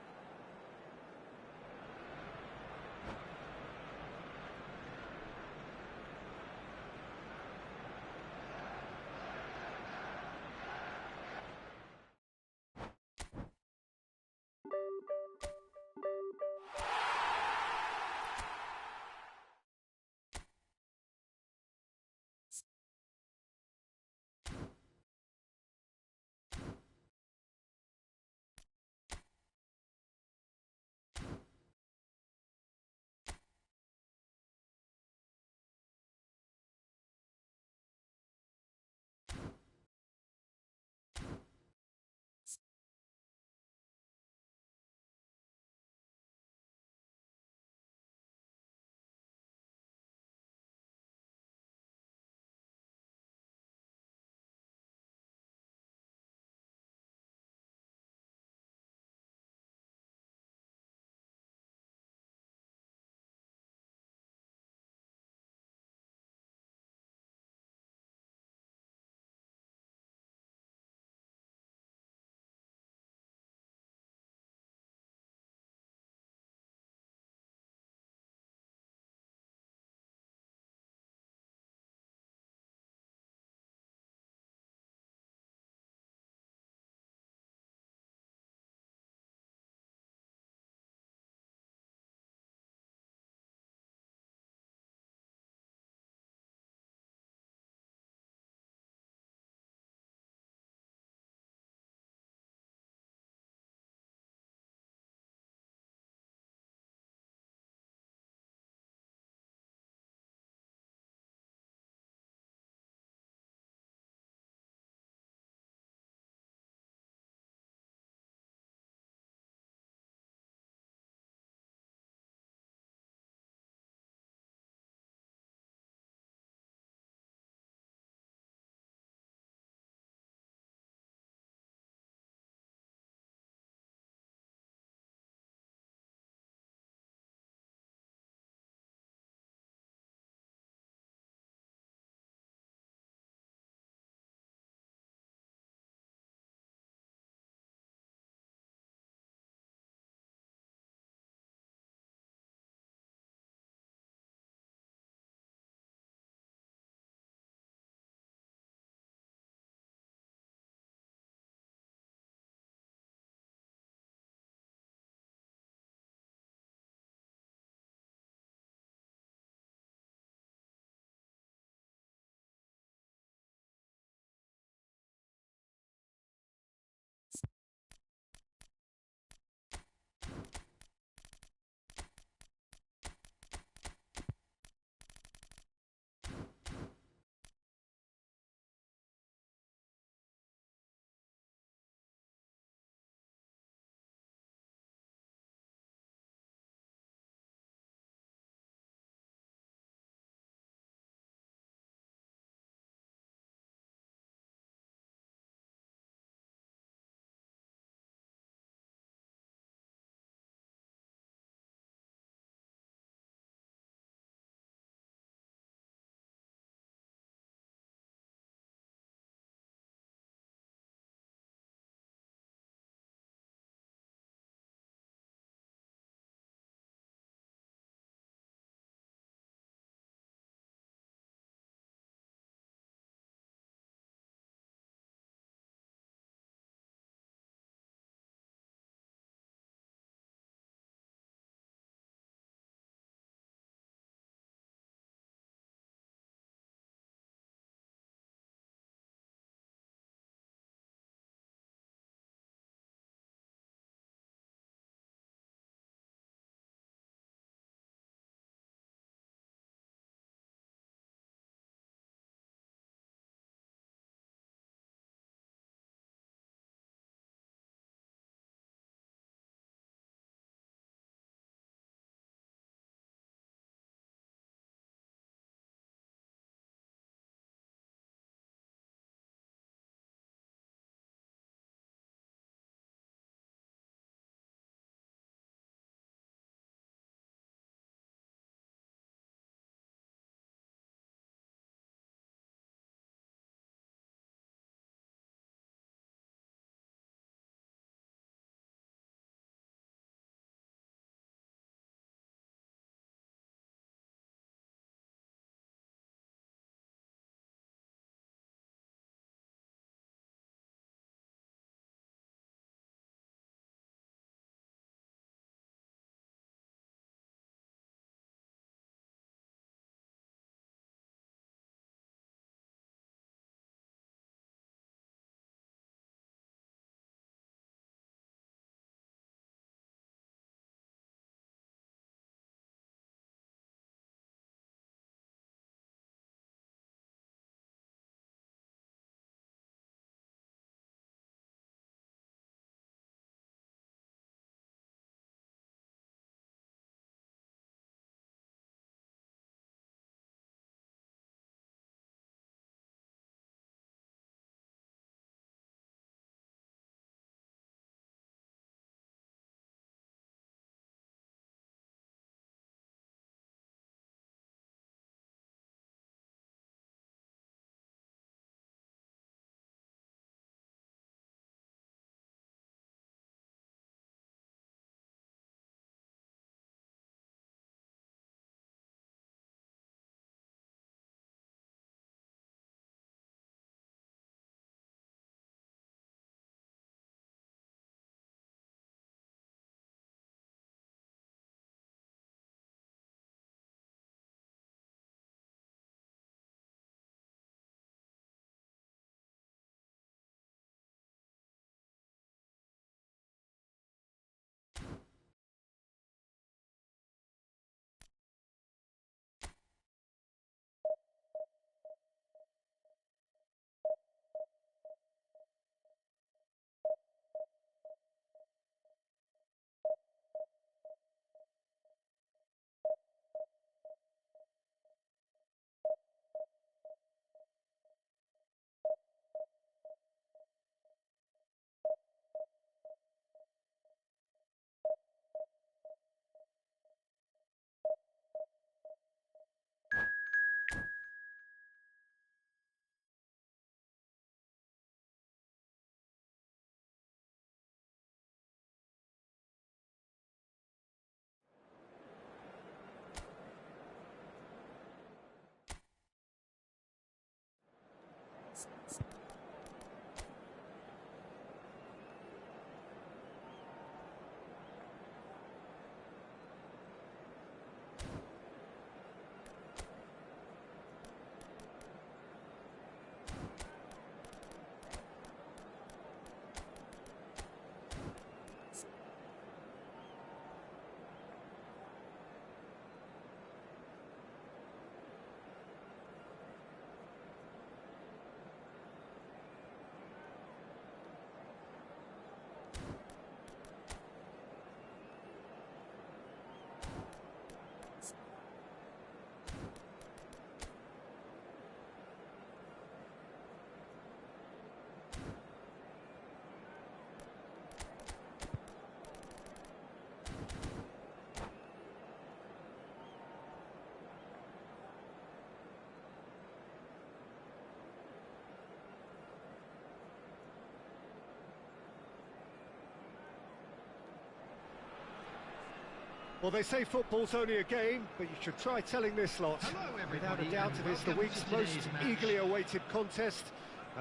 Well, they say football's only a game, but you should try telling this lot. Hello, Without a everybody, doubt, and it is the welcome week's to most today's match. eagerly awaited contest.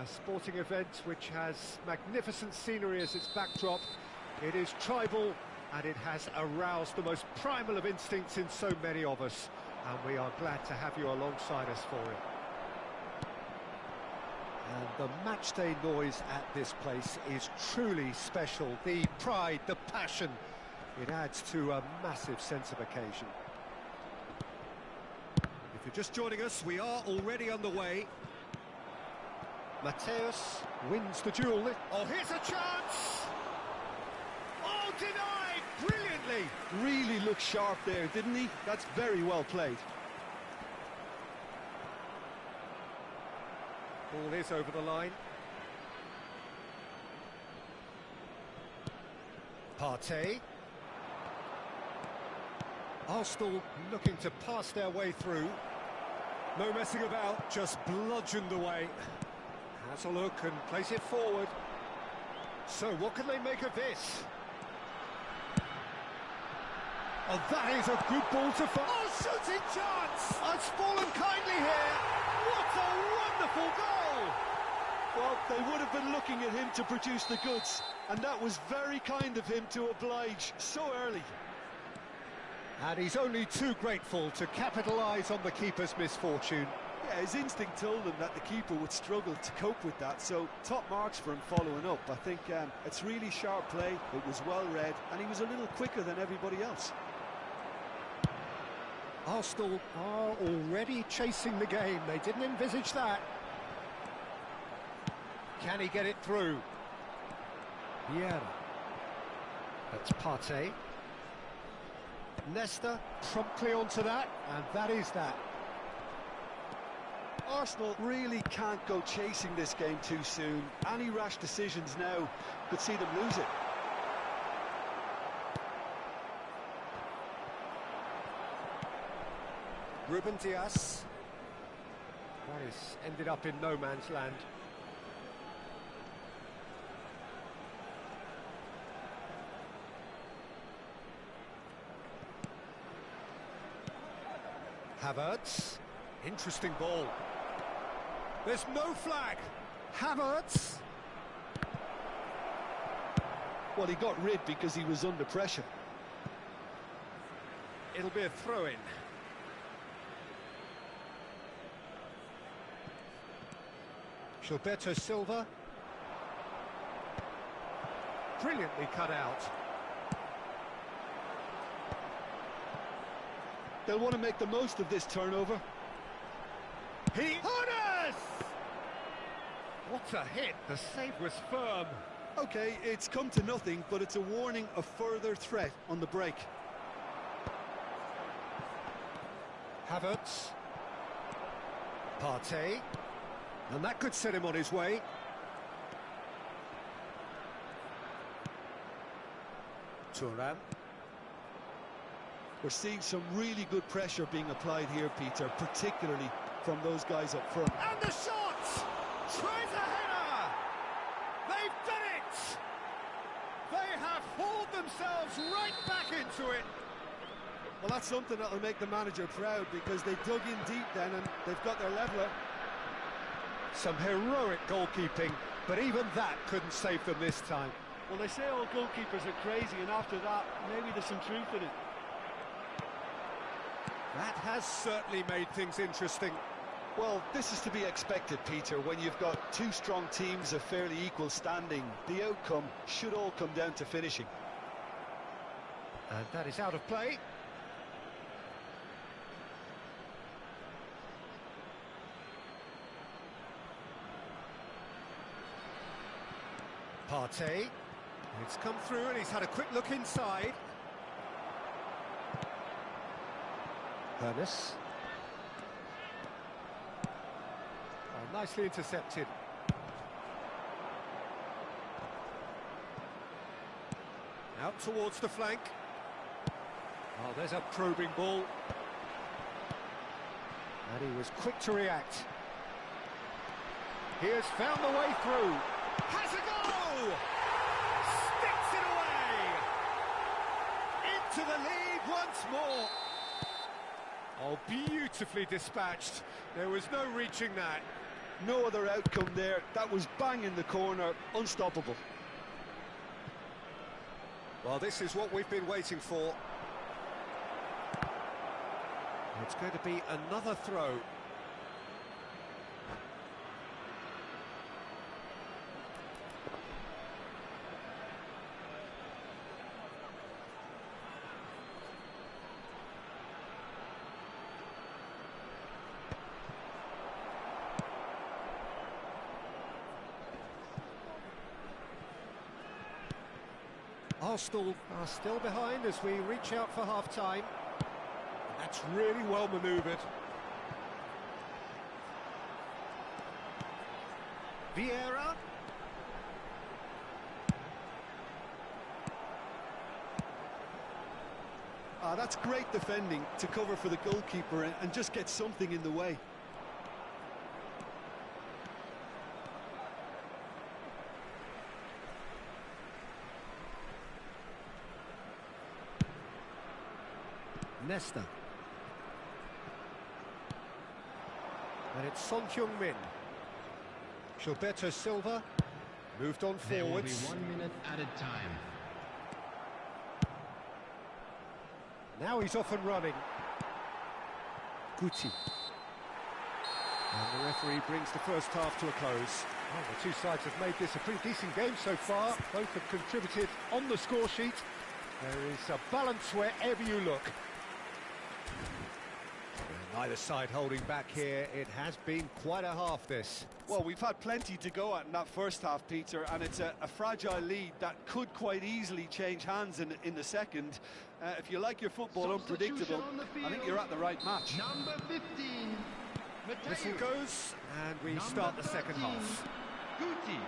A sporting event which has magnificent scenery as its backdrop. It is tribal, and it has aroused the most primal of instincts in so many of us. And we are glad to have you alongside us for it. And the matchday noise at this place is truly special. The pride, the passion, it adds to a massive sense of occasion. If you're just joining us, we are already underway. Mateus wins the duel. Oh, here's a chance! Oh, denied! Brilliantly! Really looked sharp there, didn't he? That's very well played. Ball is over the line. Partey. Arsenal looking to pass their way through. No messing about, just bludgeoned away. Has a look and plays it forward. So what can they make of this? Oh, that is a good ball to find. Oh, shooting chance! It's fallen kindly here. What a wonderful goal! Well, they would have been looking at him to produce the goods, and that was very kind of him to oblige so early. And he's only too grateful to capitalise on the keeper's misfortune. Yeah, his instinct told him that the keeper would struggle to cope with that, so top marks for him following up. I think it's really sharp play, it was well read, and he was a little quicker than everybody else. Arsenal are already chasing the game. They didn't envisage that. Can he get it through? Vieira. That's Partey. Nesta promptly onto that, and that is that. Arsenal really can't go chasing this game too soon. Any rash decisions now could see them lose it. Ruben Dias. That is ended up in no man's land. Havertz. Interesting ball. There's no flag. Havertz. Well, he got rid because he was under pressure. It'll be a throw-in. Gilberto Silva. Brilliantly cut out. They'll want to make the most of this turnover. Honas! What a hit! The save was firm. Okay, it's come to nothing, but it's a warning of further threat on the break. Havertz. Partey. And that could set him on his way. Thuram. We're seeing some really good pressure being applied here, Peter, particularly from those guys up front. And the shot! Tries a header! They've done it! They have hauled themselves right back into it. Well, that's something that'll make the manager proud, because they dug in deep then and they've got their leveller. Some heroic goalkeeping, but even that couldn't save them this time. Well, they say all goalkeepers are crazy, and after that, maybe there's some truth in it. That has certainly made things interesting. Well, this is to be expected, Peter. When you've got two strong teams of fairly equal standing, the outcome should all come down to finishing. And that is out of play. Partey. It's come through and he's had a quick look inside. Ernest. Oh, nicely intercepted. Out towards the flank. Oh, there's a probing ball. And he was quick to react. He has found the way through. Has a go! Sticks it away! Into the lead once more. Oh, beautifully dispatched. There was no reaching that. No other outcome there. That was bang in the corner, unstoppable. Well, this is what we've been waiting for. It's going to be another throw. Arsenal are still behind as we reach out for half-time. That's really well manoeuvred. Vieira. That's great defending to cover for the goalkeeper and just get something in the way. Nesta. And it's Son Heung-min. Gilberto Silva moved on There will be forwards. 1 minute added time. Now he's off and running. Guti. And the referee brings the first half to a close. Well, the two sides have made this a pretty decent game so far. Both have contributed on the score sheet. There is a balance wherever you look. Neither side holding back here. It has been quite a half, this. Well, we've had plenty to go at in that first half, Peter, and it's a fragile lead that could quite easily change hands in the second. If you like your football unpredictable, I think you're at the right match. Number 15, Whistle goes, and we start the second half. Guti.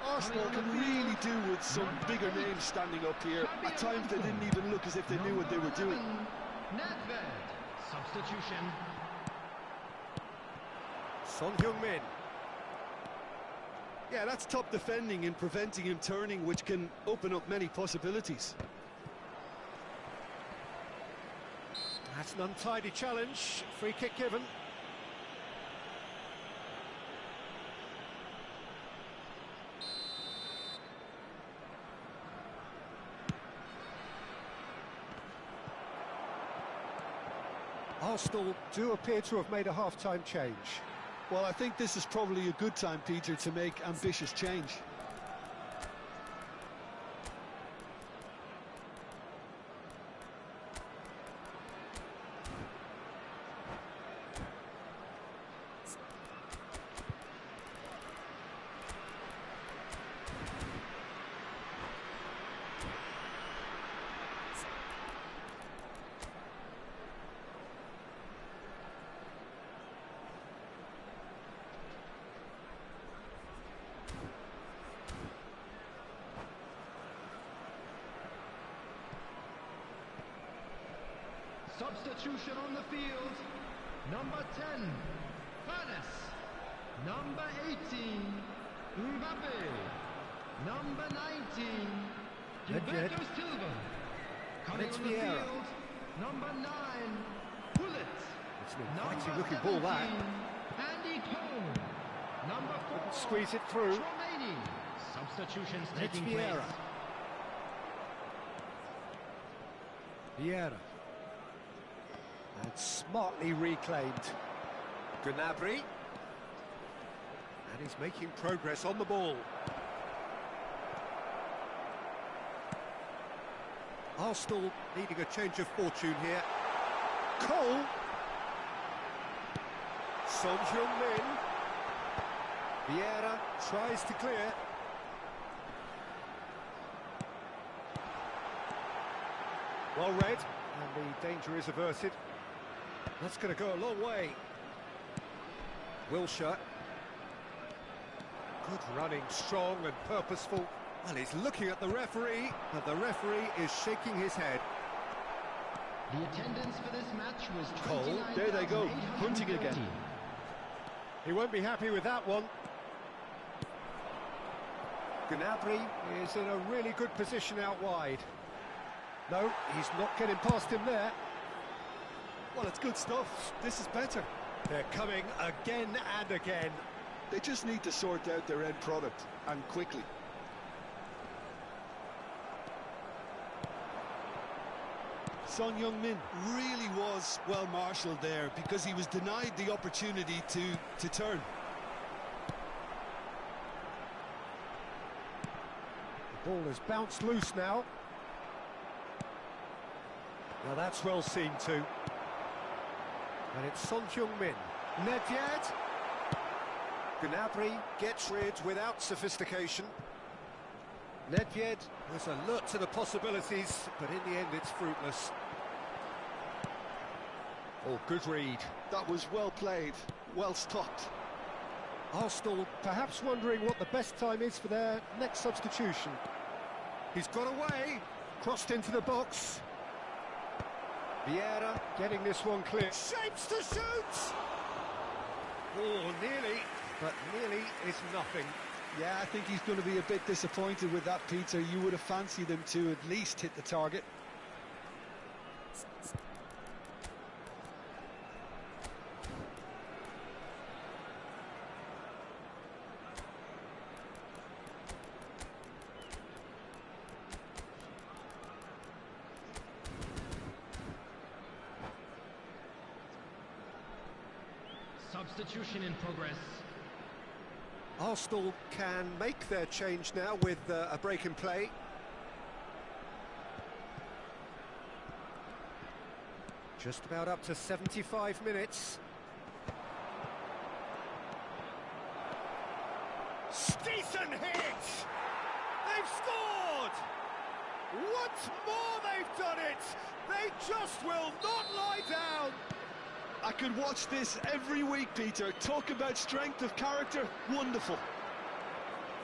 Arsenal can really do with some bigger names standing up here. At times they didn't even look as if they knew what they were doing. Nedved. Substitution. Son Heung-min. Yeah, that's top defending and preventing him turning, which can open up many possibilities. That's an untidy challenge. Free kick given. Arsenal do appear to have made a half-time change. Well, I think this is probably a good time, Peter, to make ambitious change. Substitution on the field. Number 10, Furness. Number 18, Mbappe. Number 19, Gilberto Silva. Coming it's on the Vieira. field. Number 9, Pullet. It's an Number inviting looking ball, that. 17, Andy Cole. Number 4, Squeeze it through. Tromani. Substitutions It's taking Vieira. place. Vieira. And smartly reclaimed. Gnabry. And he's making progress on the ball. Arsenal needing a change of fortune here. Cole. Son Heung-min. Vieira tries to clear. Well read, and the danger is averted. That's going to go a long way. Wilshere. Good running, strong and purposeful. Well, he's looking at the referee, and the referee is shaking his head. The attendance for this match was Cole, there they go, hunting again. 29,830. He won't be happy with that one. Gnabry is in a really good position out wide. No, he's not getting past him there. Well, it's good stuff. This is better. They're coming again and again. They just need to sort out their end product, and quickly. Son Heung-min really was well marshalled there because he was denied the opportunity to turn. The ball has bounced loose now. Now that's well seen too. And it's Son Heung-min. Nedved. Gnabry gets rid without sophistication. Nedved was alert to the possibilities, but in the end it's fruitless. Oh, good read. That was well played, well stopped. Arsenal perhaps wondering what the best time is for their next substitution. He's got away, crossed into the box. Vieira getting this one clear. Shapes to shoot! Oh, nearly, but nearly is nothing. Yeah, I think he's going to be a bit disappointed with that, Peter. You would have fancied him to at least hit the target. Substitution in progress. Arsenal can make their change now with a break in play. Just about up to 75 minutes. Decent hit! They've scored! Once more they've done it! They just will not lie down! I could watch this every week, Peter. Talk about strength of character, wonderful.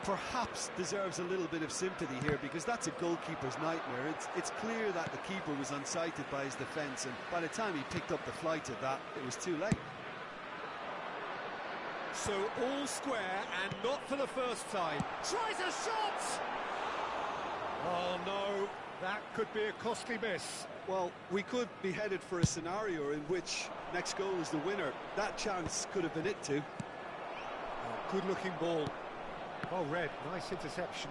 Perhaps deserves a little bit of sympathy here because that's a goalkeeper's nightmare. It's clear that the keeper was unsighted by his defence, and by the time he picked up the flight of that, it was too late. So all square and not for the first time. Tries a shot! Oh no, that could be a costly miss. Well, we could be headed for a scenario in which next goal is the winner. That chance could have been it too. Oh, good-looking ball. Oh, Red, nice interception.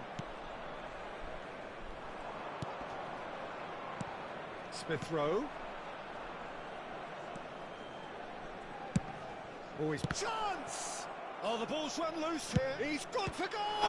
Smith Rowe. Always chance! Oh, the ball's run loose here. He's gone for goal!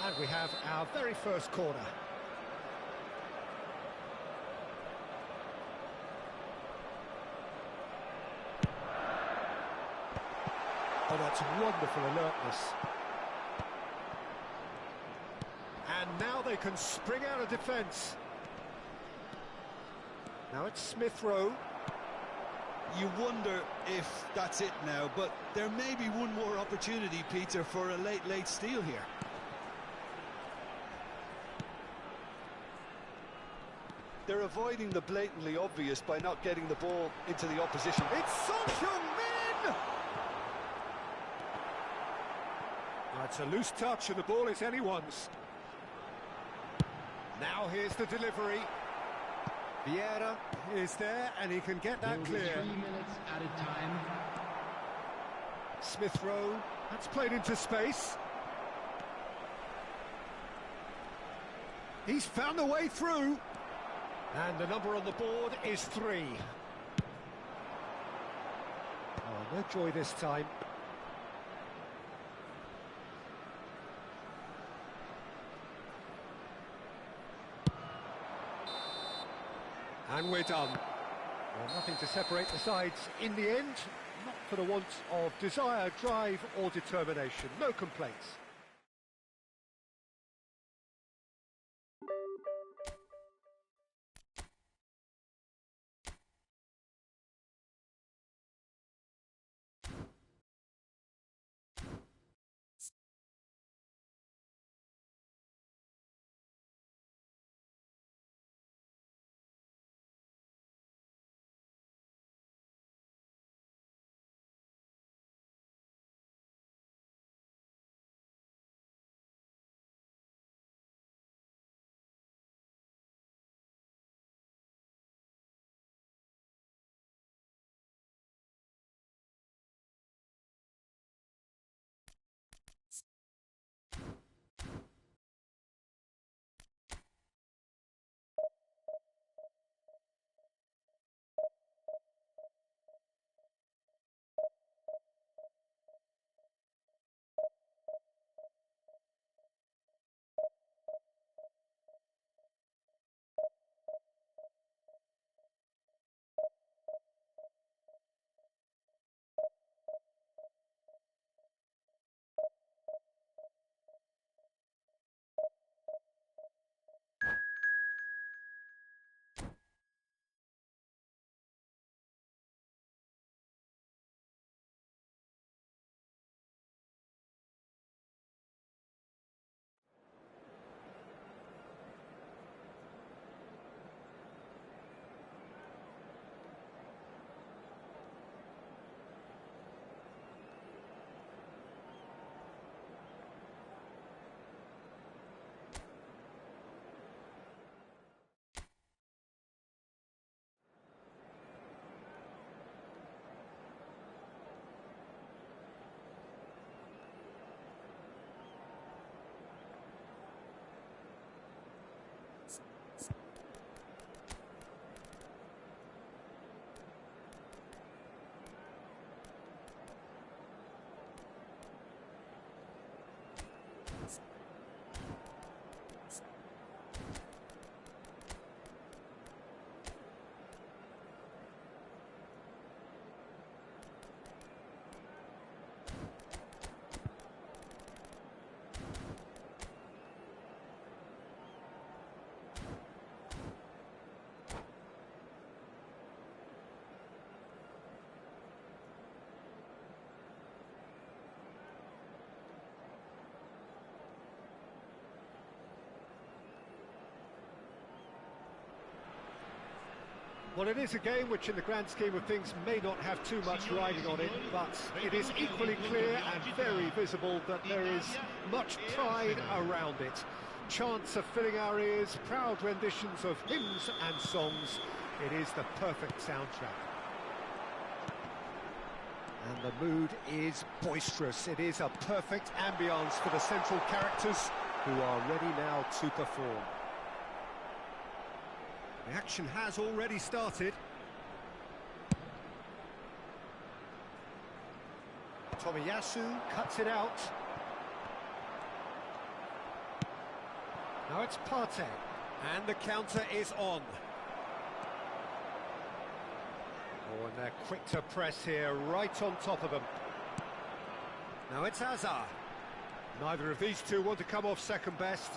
And we have our very first corner. Oh, that's wonderful alertness. And now they can spring out of defence. Now it's Smith Rowe. You wonder if that's it now, but there may be one more opportunity, Peter, for a late steal here. They're avoiding the blatantly obvious by not getting the ball into the opposition. It's Son Heung-min! That's a loose touch and the ball is anyone's. Now here's the delivery. Vieira is there and he can get that clear. 3 minutes added time. Smith Rowe, that's played into space. He's found a way through. And the number on the board is 3. Oh, no joy this time. And we're done. Well, nothing to separate the sides in the end, not for the want of desire, drive or determination. No complaints. Well, it is a game which in the grand scheme of things may not have too much riding on it, but it is equally clear and very visible that there is much pride around it. Chants are filling our ears, proud renditions of hymns and songs. It is the perfect soundtrack. And the mood is boisterous. It is a perfect ambience for the central characters who are ready now to perform. The action has already started. Tomiyasu cuts it out. Now it's Partey. And the counter is on. Oh, and they're quick to press here, right on top of them. Now it's Hazard. Neither of these two want to come off second best.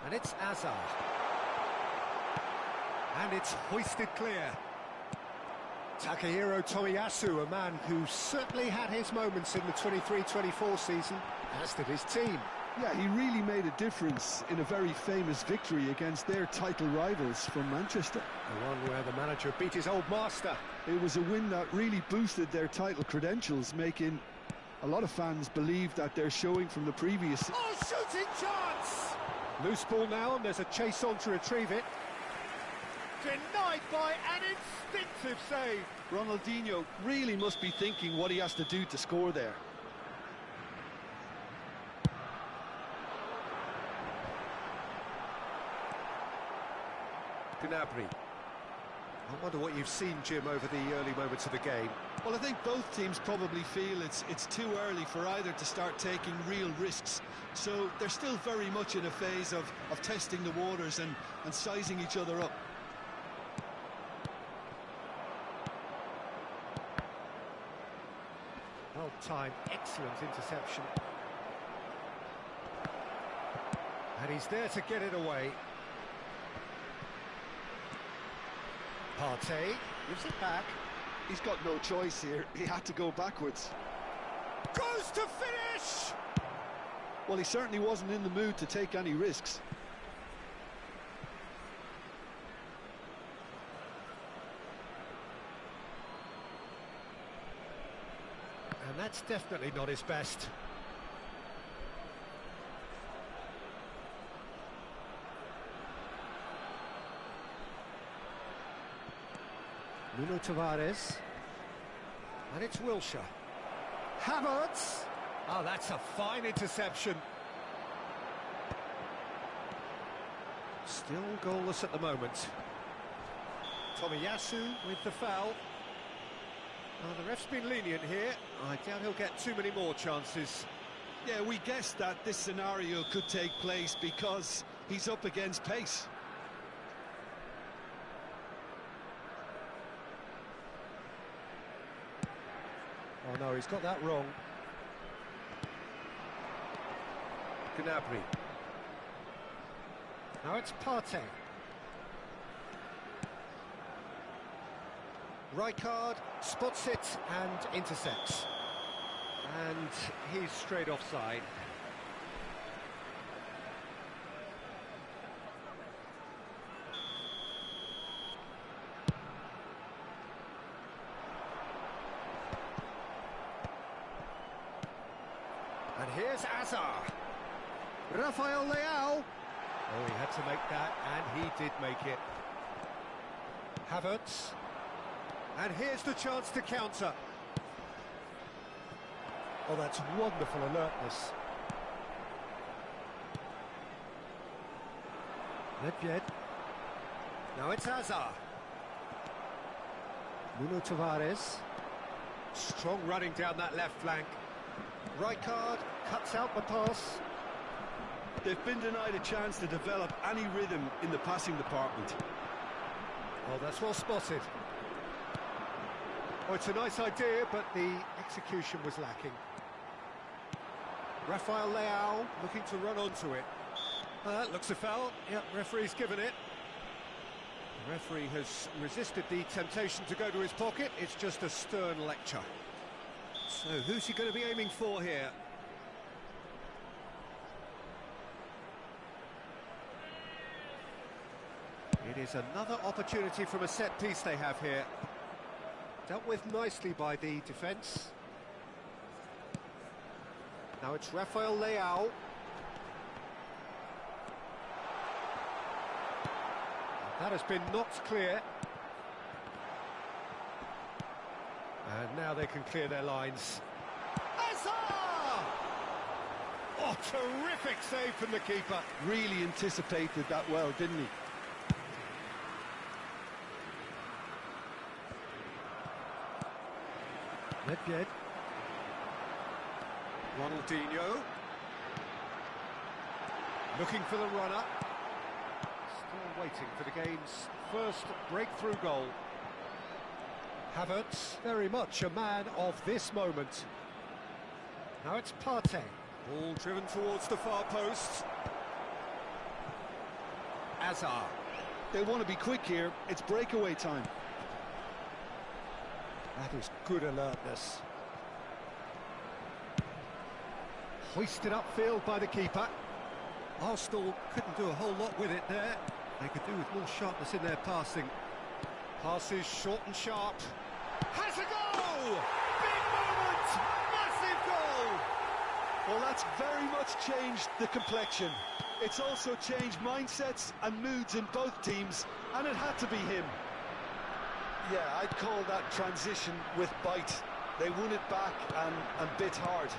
And it's Hazard. And it's hoisted clear. Takahiro Tomiyasu, a man who certainly had his moments in the 23-24 season, as did his team. Yeah, he really made a difference in a very famous victory against their title rivals from Manchester. The one where the manager beat his old master. It was a win that really boosted their title credentials, making a lot of fans believe that they're showing from the previous... Oh, shooting chance! Loose ball now, and there's a chase on to retrieve it. Denied by an instinctive save. Ronaldinho really must be thinking what he has to do to score there. Gnabry. I wonder what you've seen, Jim, over the early moments of the game. Well, I think both teams probably feel it's too early for either to start taking real risks. So they're still very much in a phase of testing the waters and sizing each other up. time. Excellent interception. And he's there to get it away. Partey gives it back. He's got no choice here. He had to go backwards. Goes to finish! Well, he certainly wasn't in the mood to take any risks. And that's definitely not his best. Nuno Tavares. And it's Wilshere. Havertz! Oh, that's a fine interception. Still goalless at the moment. Tomiyasu with the foul. Oh, the ref's been lenient here. I doubt he'll get too many more chances. Yeah, we guessed that this scenario could take place because he's up against pace. Oh no, he's got that wrong. Gnabry. Now it's Partey. Rijkaard spots it and intercepts. And he's straight offside. And here's Azar. Rafael Leao. Oh, he had to make that, and he did make it. Havertz. And here's the chance to counter. Oh, that's wonderful alertness. Nedved. Now it's Azar. Nuno Tavares. Strong running down that left flank. Rijkaard cuts out the pass. They've been denied a chance to develop any rhythm in the passing department. Well, that's well spotted. Oh, it's a nice idea, but the execution was lacking. Rafael Leao looking to run onto it. Looks a foul. Yep, referee's given it. The referee has resisted the temptation to go to his pocket. It's just a stern lecture. So, who's he going to be aiming for here? It is another opportunity from a set piece they have here. Dealt with nicely by the defence. Now it's Rafael Leao. That has been knocked clear. And now they can clear their lines. Azar! Oh, terrific save from the keeper. Really anticipated that well, didn't he? Nedved. Ronaldinho. Looking for the runner. Still waiting for the game's first breakthrough goal. Havertz, very much a man of this moment. Now it's Partey. Ball driven towards the far post. Azar. They want to be quick here. It's breakaway time. That is good alertness. Hoisted upfield by the keeper. Arsenal couldn't do a whole lot with it there. They could do with more sharpness in their passing. Passes short and sharp. Has a goal! Big moment! Massive goal! Well, that's very much changed the complexion. It's also changed mindsets and moods in both teams, and it had to be him. Yeah, I'd call that transition with bite. They won it back and bit hard.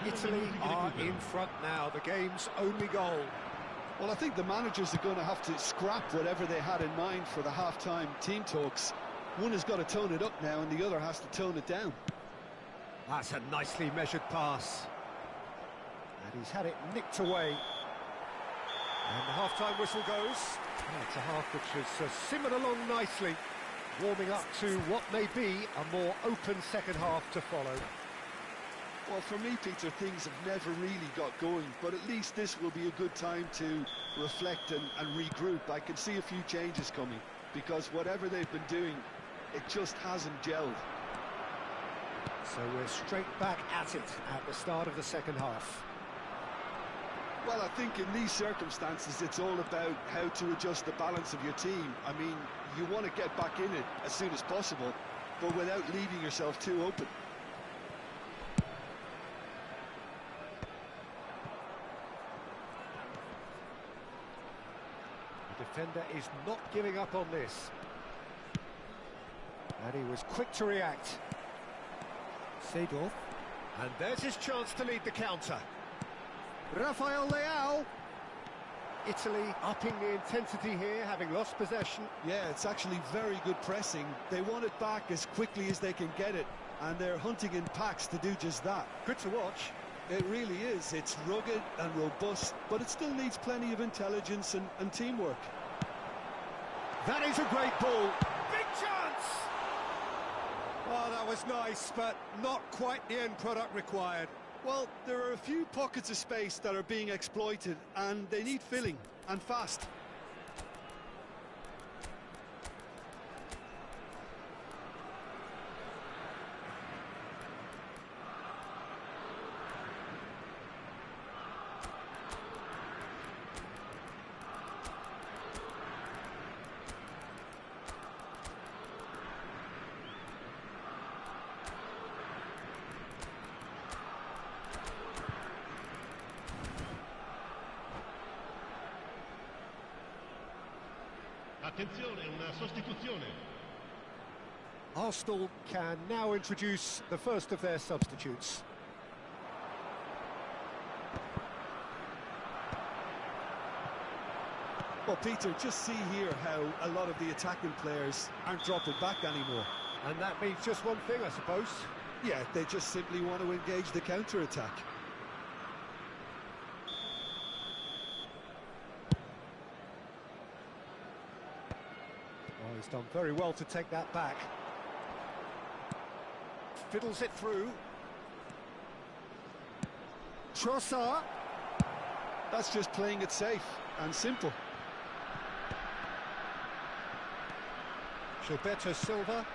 Italy are in front now, the game's only goal. Well, I think the managers are going to have to scrap whatever they had in mind for the half-time team talks. One has got to tone it up now and the other has to tone it down. That's a nicely measured pass. And he's had it nicked away. And the half-time whistle goes. Oh, it's a half which has simmered along nicely. warming up to what may be a more open second half to follow. Well, for me, Peter, things have never really got going, but at least this will be a good time to reflect and regroup. I can see a few changes coming, because whatever they've been doing, it just hasn't gelled. So we're straight back at it at the start of the second half. Well, I think in these circumstances, it's all about how to adjust the balance of your team. I mean, you want to get back in it as soon as possible, but without leaving yourself too open. The defender is not giving up on this. And he was quick to react. Seedorf. And there's his chance to lead the counter. Rafael Leao. Italy upping the intensity here, having lost possession. Yeah, it's actually very good pressing. They want it back as quickly as they can get it, and they're hunting in packs to do just that. Good to watch. It really is. It's rugged and robust, but it still needs plenty of intelligence and teamwork. That is a great ball. Big chance! Oh, that was nice, but not quite the end product required. Well, there are a few pockets of space that are being exploited, and they need filling, and fast. Attenzione, una sostituzione. Arsenal can now introduce the first of their substitutes. Well, Peter, just see here how a lot of the attacking players aren't dropping back anymore. And that means just one thing, I suppose. Yeah, they just simply want to engage the counter-attack. Oh, he's done very well to take that back. Fiddles it through. Trossard. That's just playing it safe and simple. Gilberto Silva.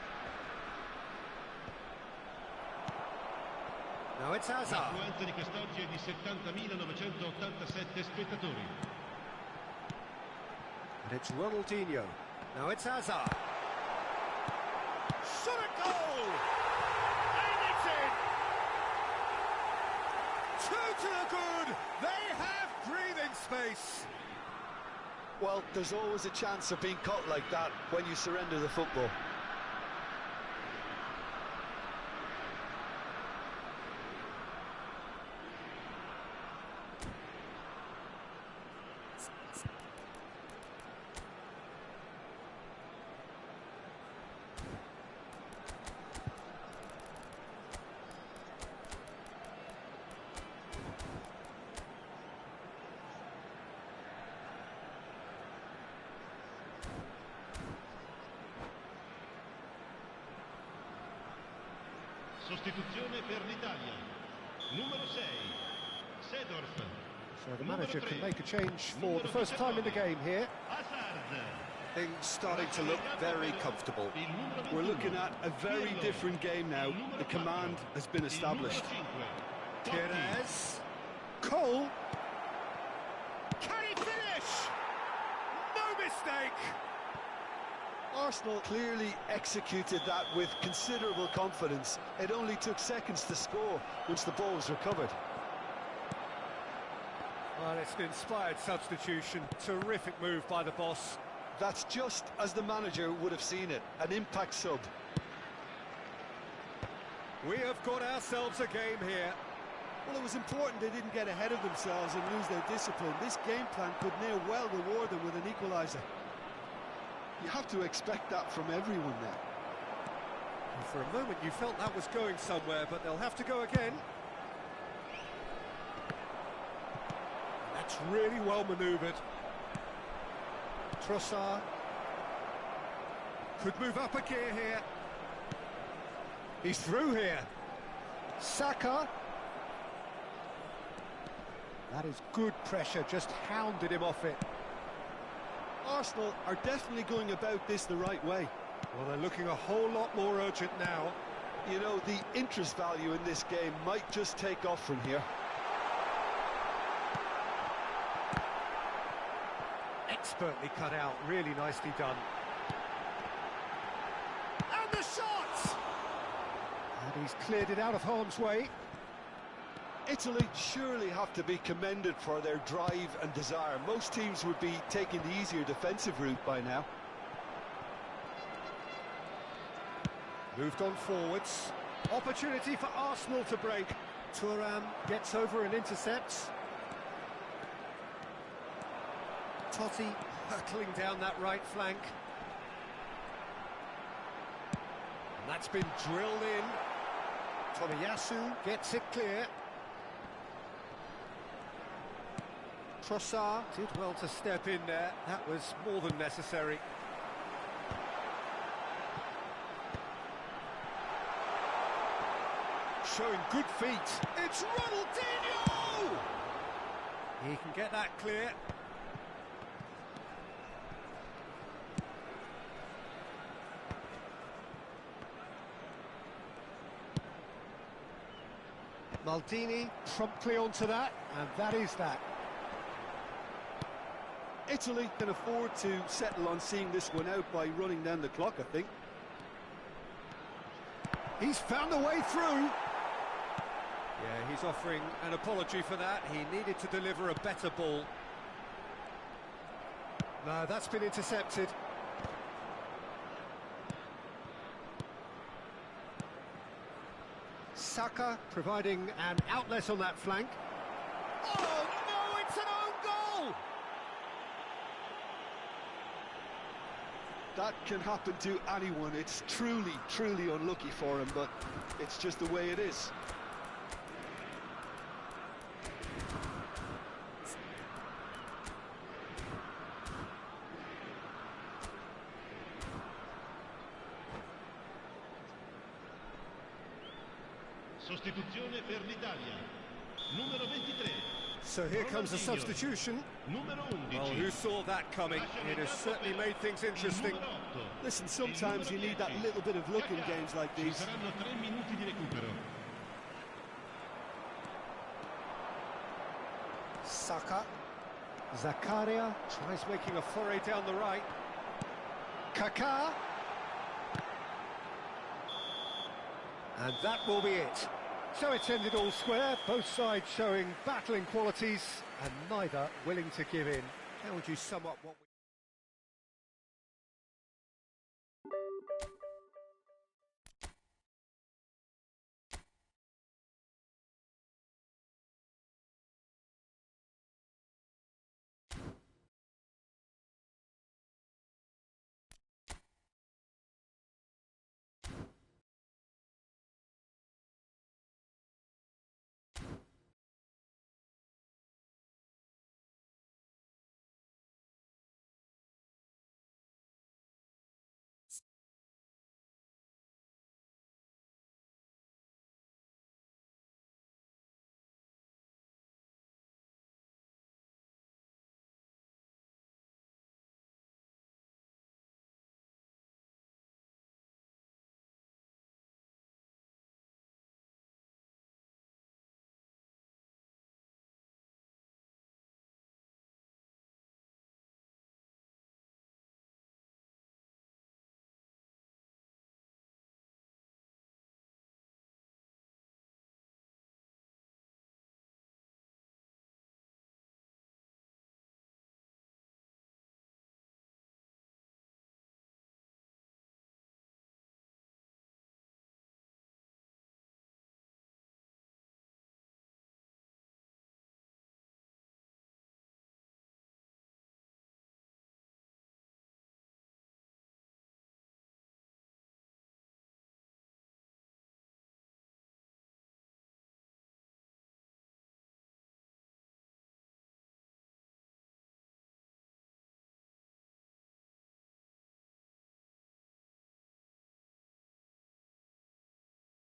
Now it's Hazard. L'affluenza di quest'oggi è di 70.987 spettatori. And it's Ronaldinho. Now it's Hazard. Shot a goal! And it's in! Two to the good! They have breathing space! Well, there's always a chance of being caught like that when you surrender the football. Sostituzione per l'Italia. Numero 6, Seedorf. So the manager can make a change for the first time in the game here. Things starting to look very comfortable. We're looking at a very different game now. The command has been established. Perez. Cole. Can he finish? No mistake! Arsenal clearly executed that with considerable confidence. It only took seconds to score once the ball was recovered. Well, it's an inspired substitution. Terrific move by the boss. That's just as the manager would have seen it, an impact sub. We have got ourselves a game here. Well, it was important they didn't get ahead of themselves and lose their discipline. This game plan could near well reward them with an equaliser. You have to expect that from everyone now. And for a moment you felt that was going somewhere, but they'll have to go again. That's really well manoeuvred. Trossard. Could move up a gear here. He's through here. Saka. That is good pressure, just hounded him off it. Arsenal are definitely going about this the right way. Well, they're looking a whole lot more urgent now. You know, the interest value in this game might just take off from here. Expertly cut out, really nicely done. And the shot! And he's cleared it out of harm's way. Italy surely have to be commended for their drive and desire. Most teams would be taking the easier defensive route by now. Moved on forwards. Opportunity for Arsenal to break. Thuram gets over and intercepts. Totti hurtling down that right flank. And that's been drilled in. Tomiyasu gets it clear. Trossard did well to step in there. That was more than necessary. Showing good feet. It's Ronaldinho! He can get that clear. Maldini promptly onto that, and that is that. Italy can afford to settle on seeing this one out by running down the clock, I think. He's found a way through. Yeah, he's offering an apology for that. He needed to deliver a better ball. No, that's been intercepted. Saka providing an outlet on that flank. Oh, no, it's an own goal! That can happen to anyone. It's truly, truly unlucky for him, but it's just the way it is. Sostituzione per l'Italia. Numero 23. So here comes a substitution. Numero 11. Well, who saw that coming? It has certainly made things interesting. Listen, sometimes you need that little bit of luck in games like Ci these. saranno 3 minuti di recupero. Saka. Zakaria tries making a foray down the right. Kaká. And that will be it. So it's ended all square, both sides showing battling qualities and neither willing to give in. How would you sum up what we...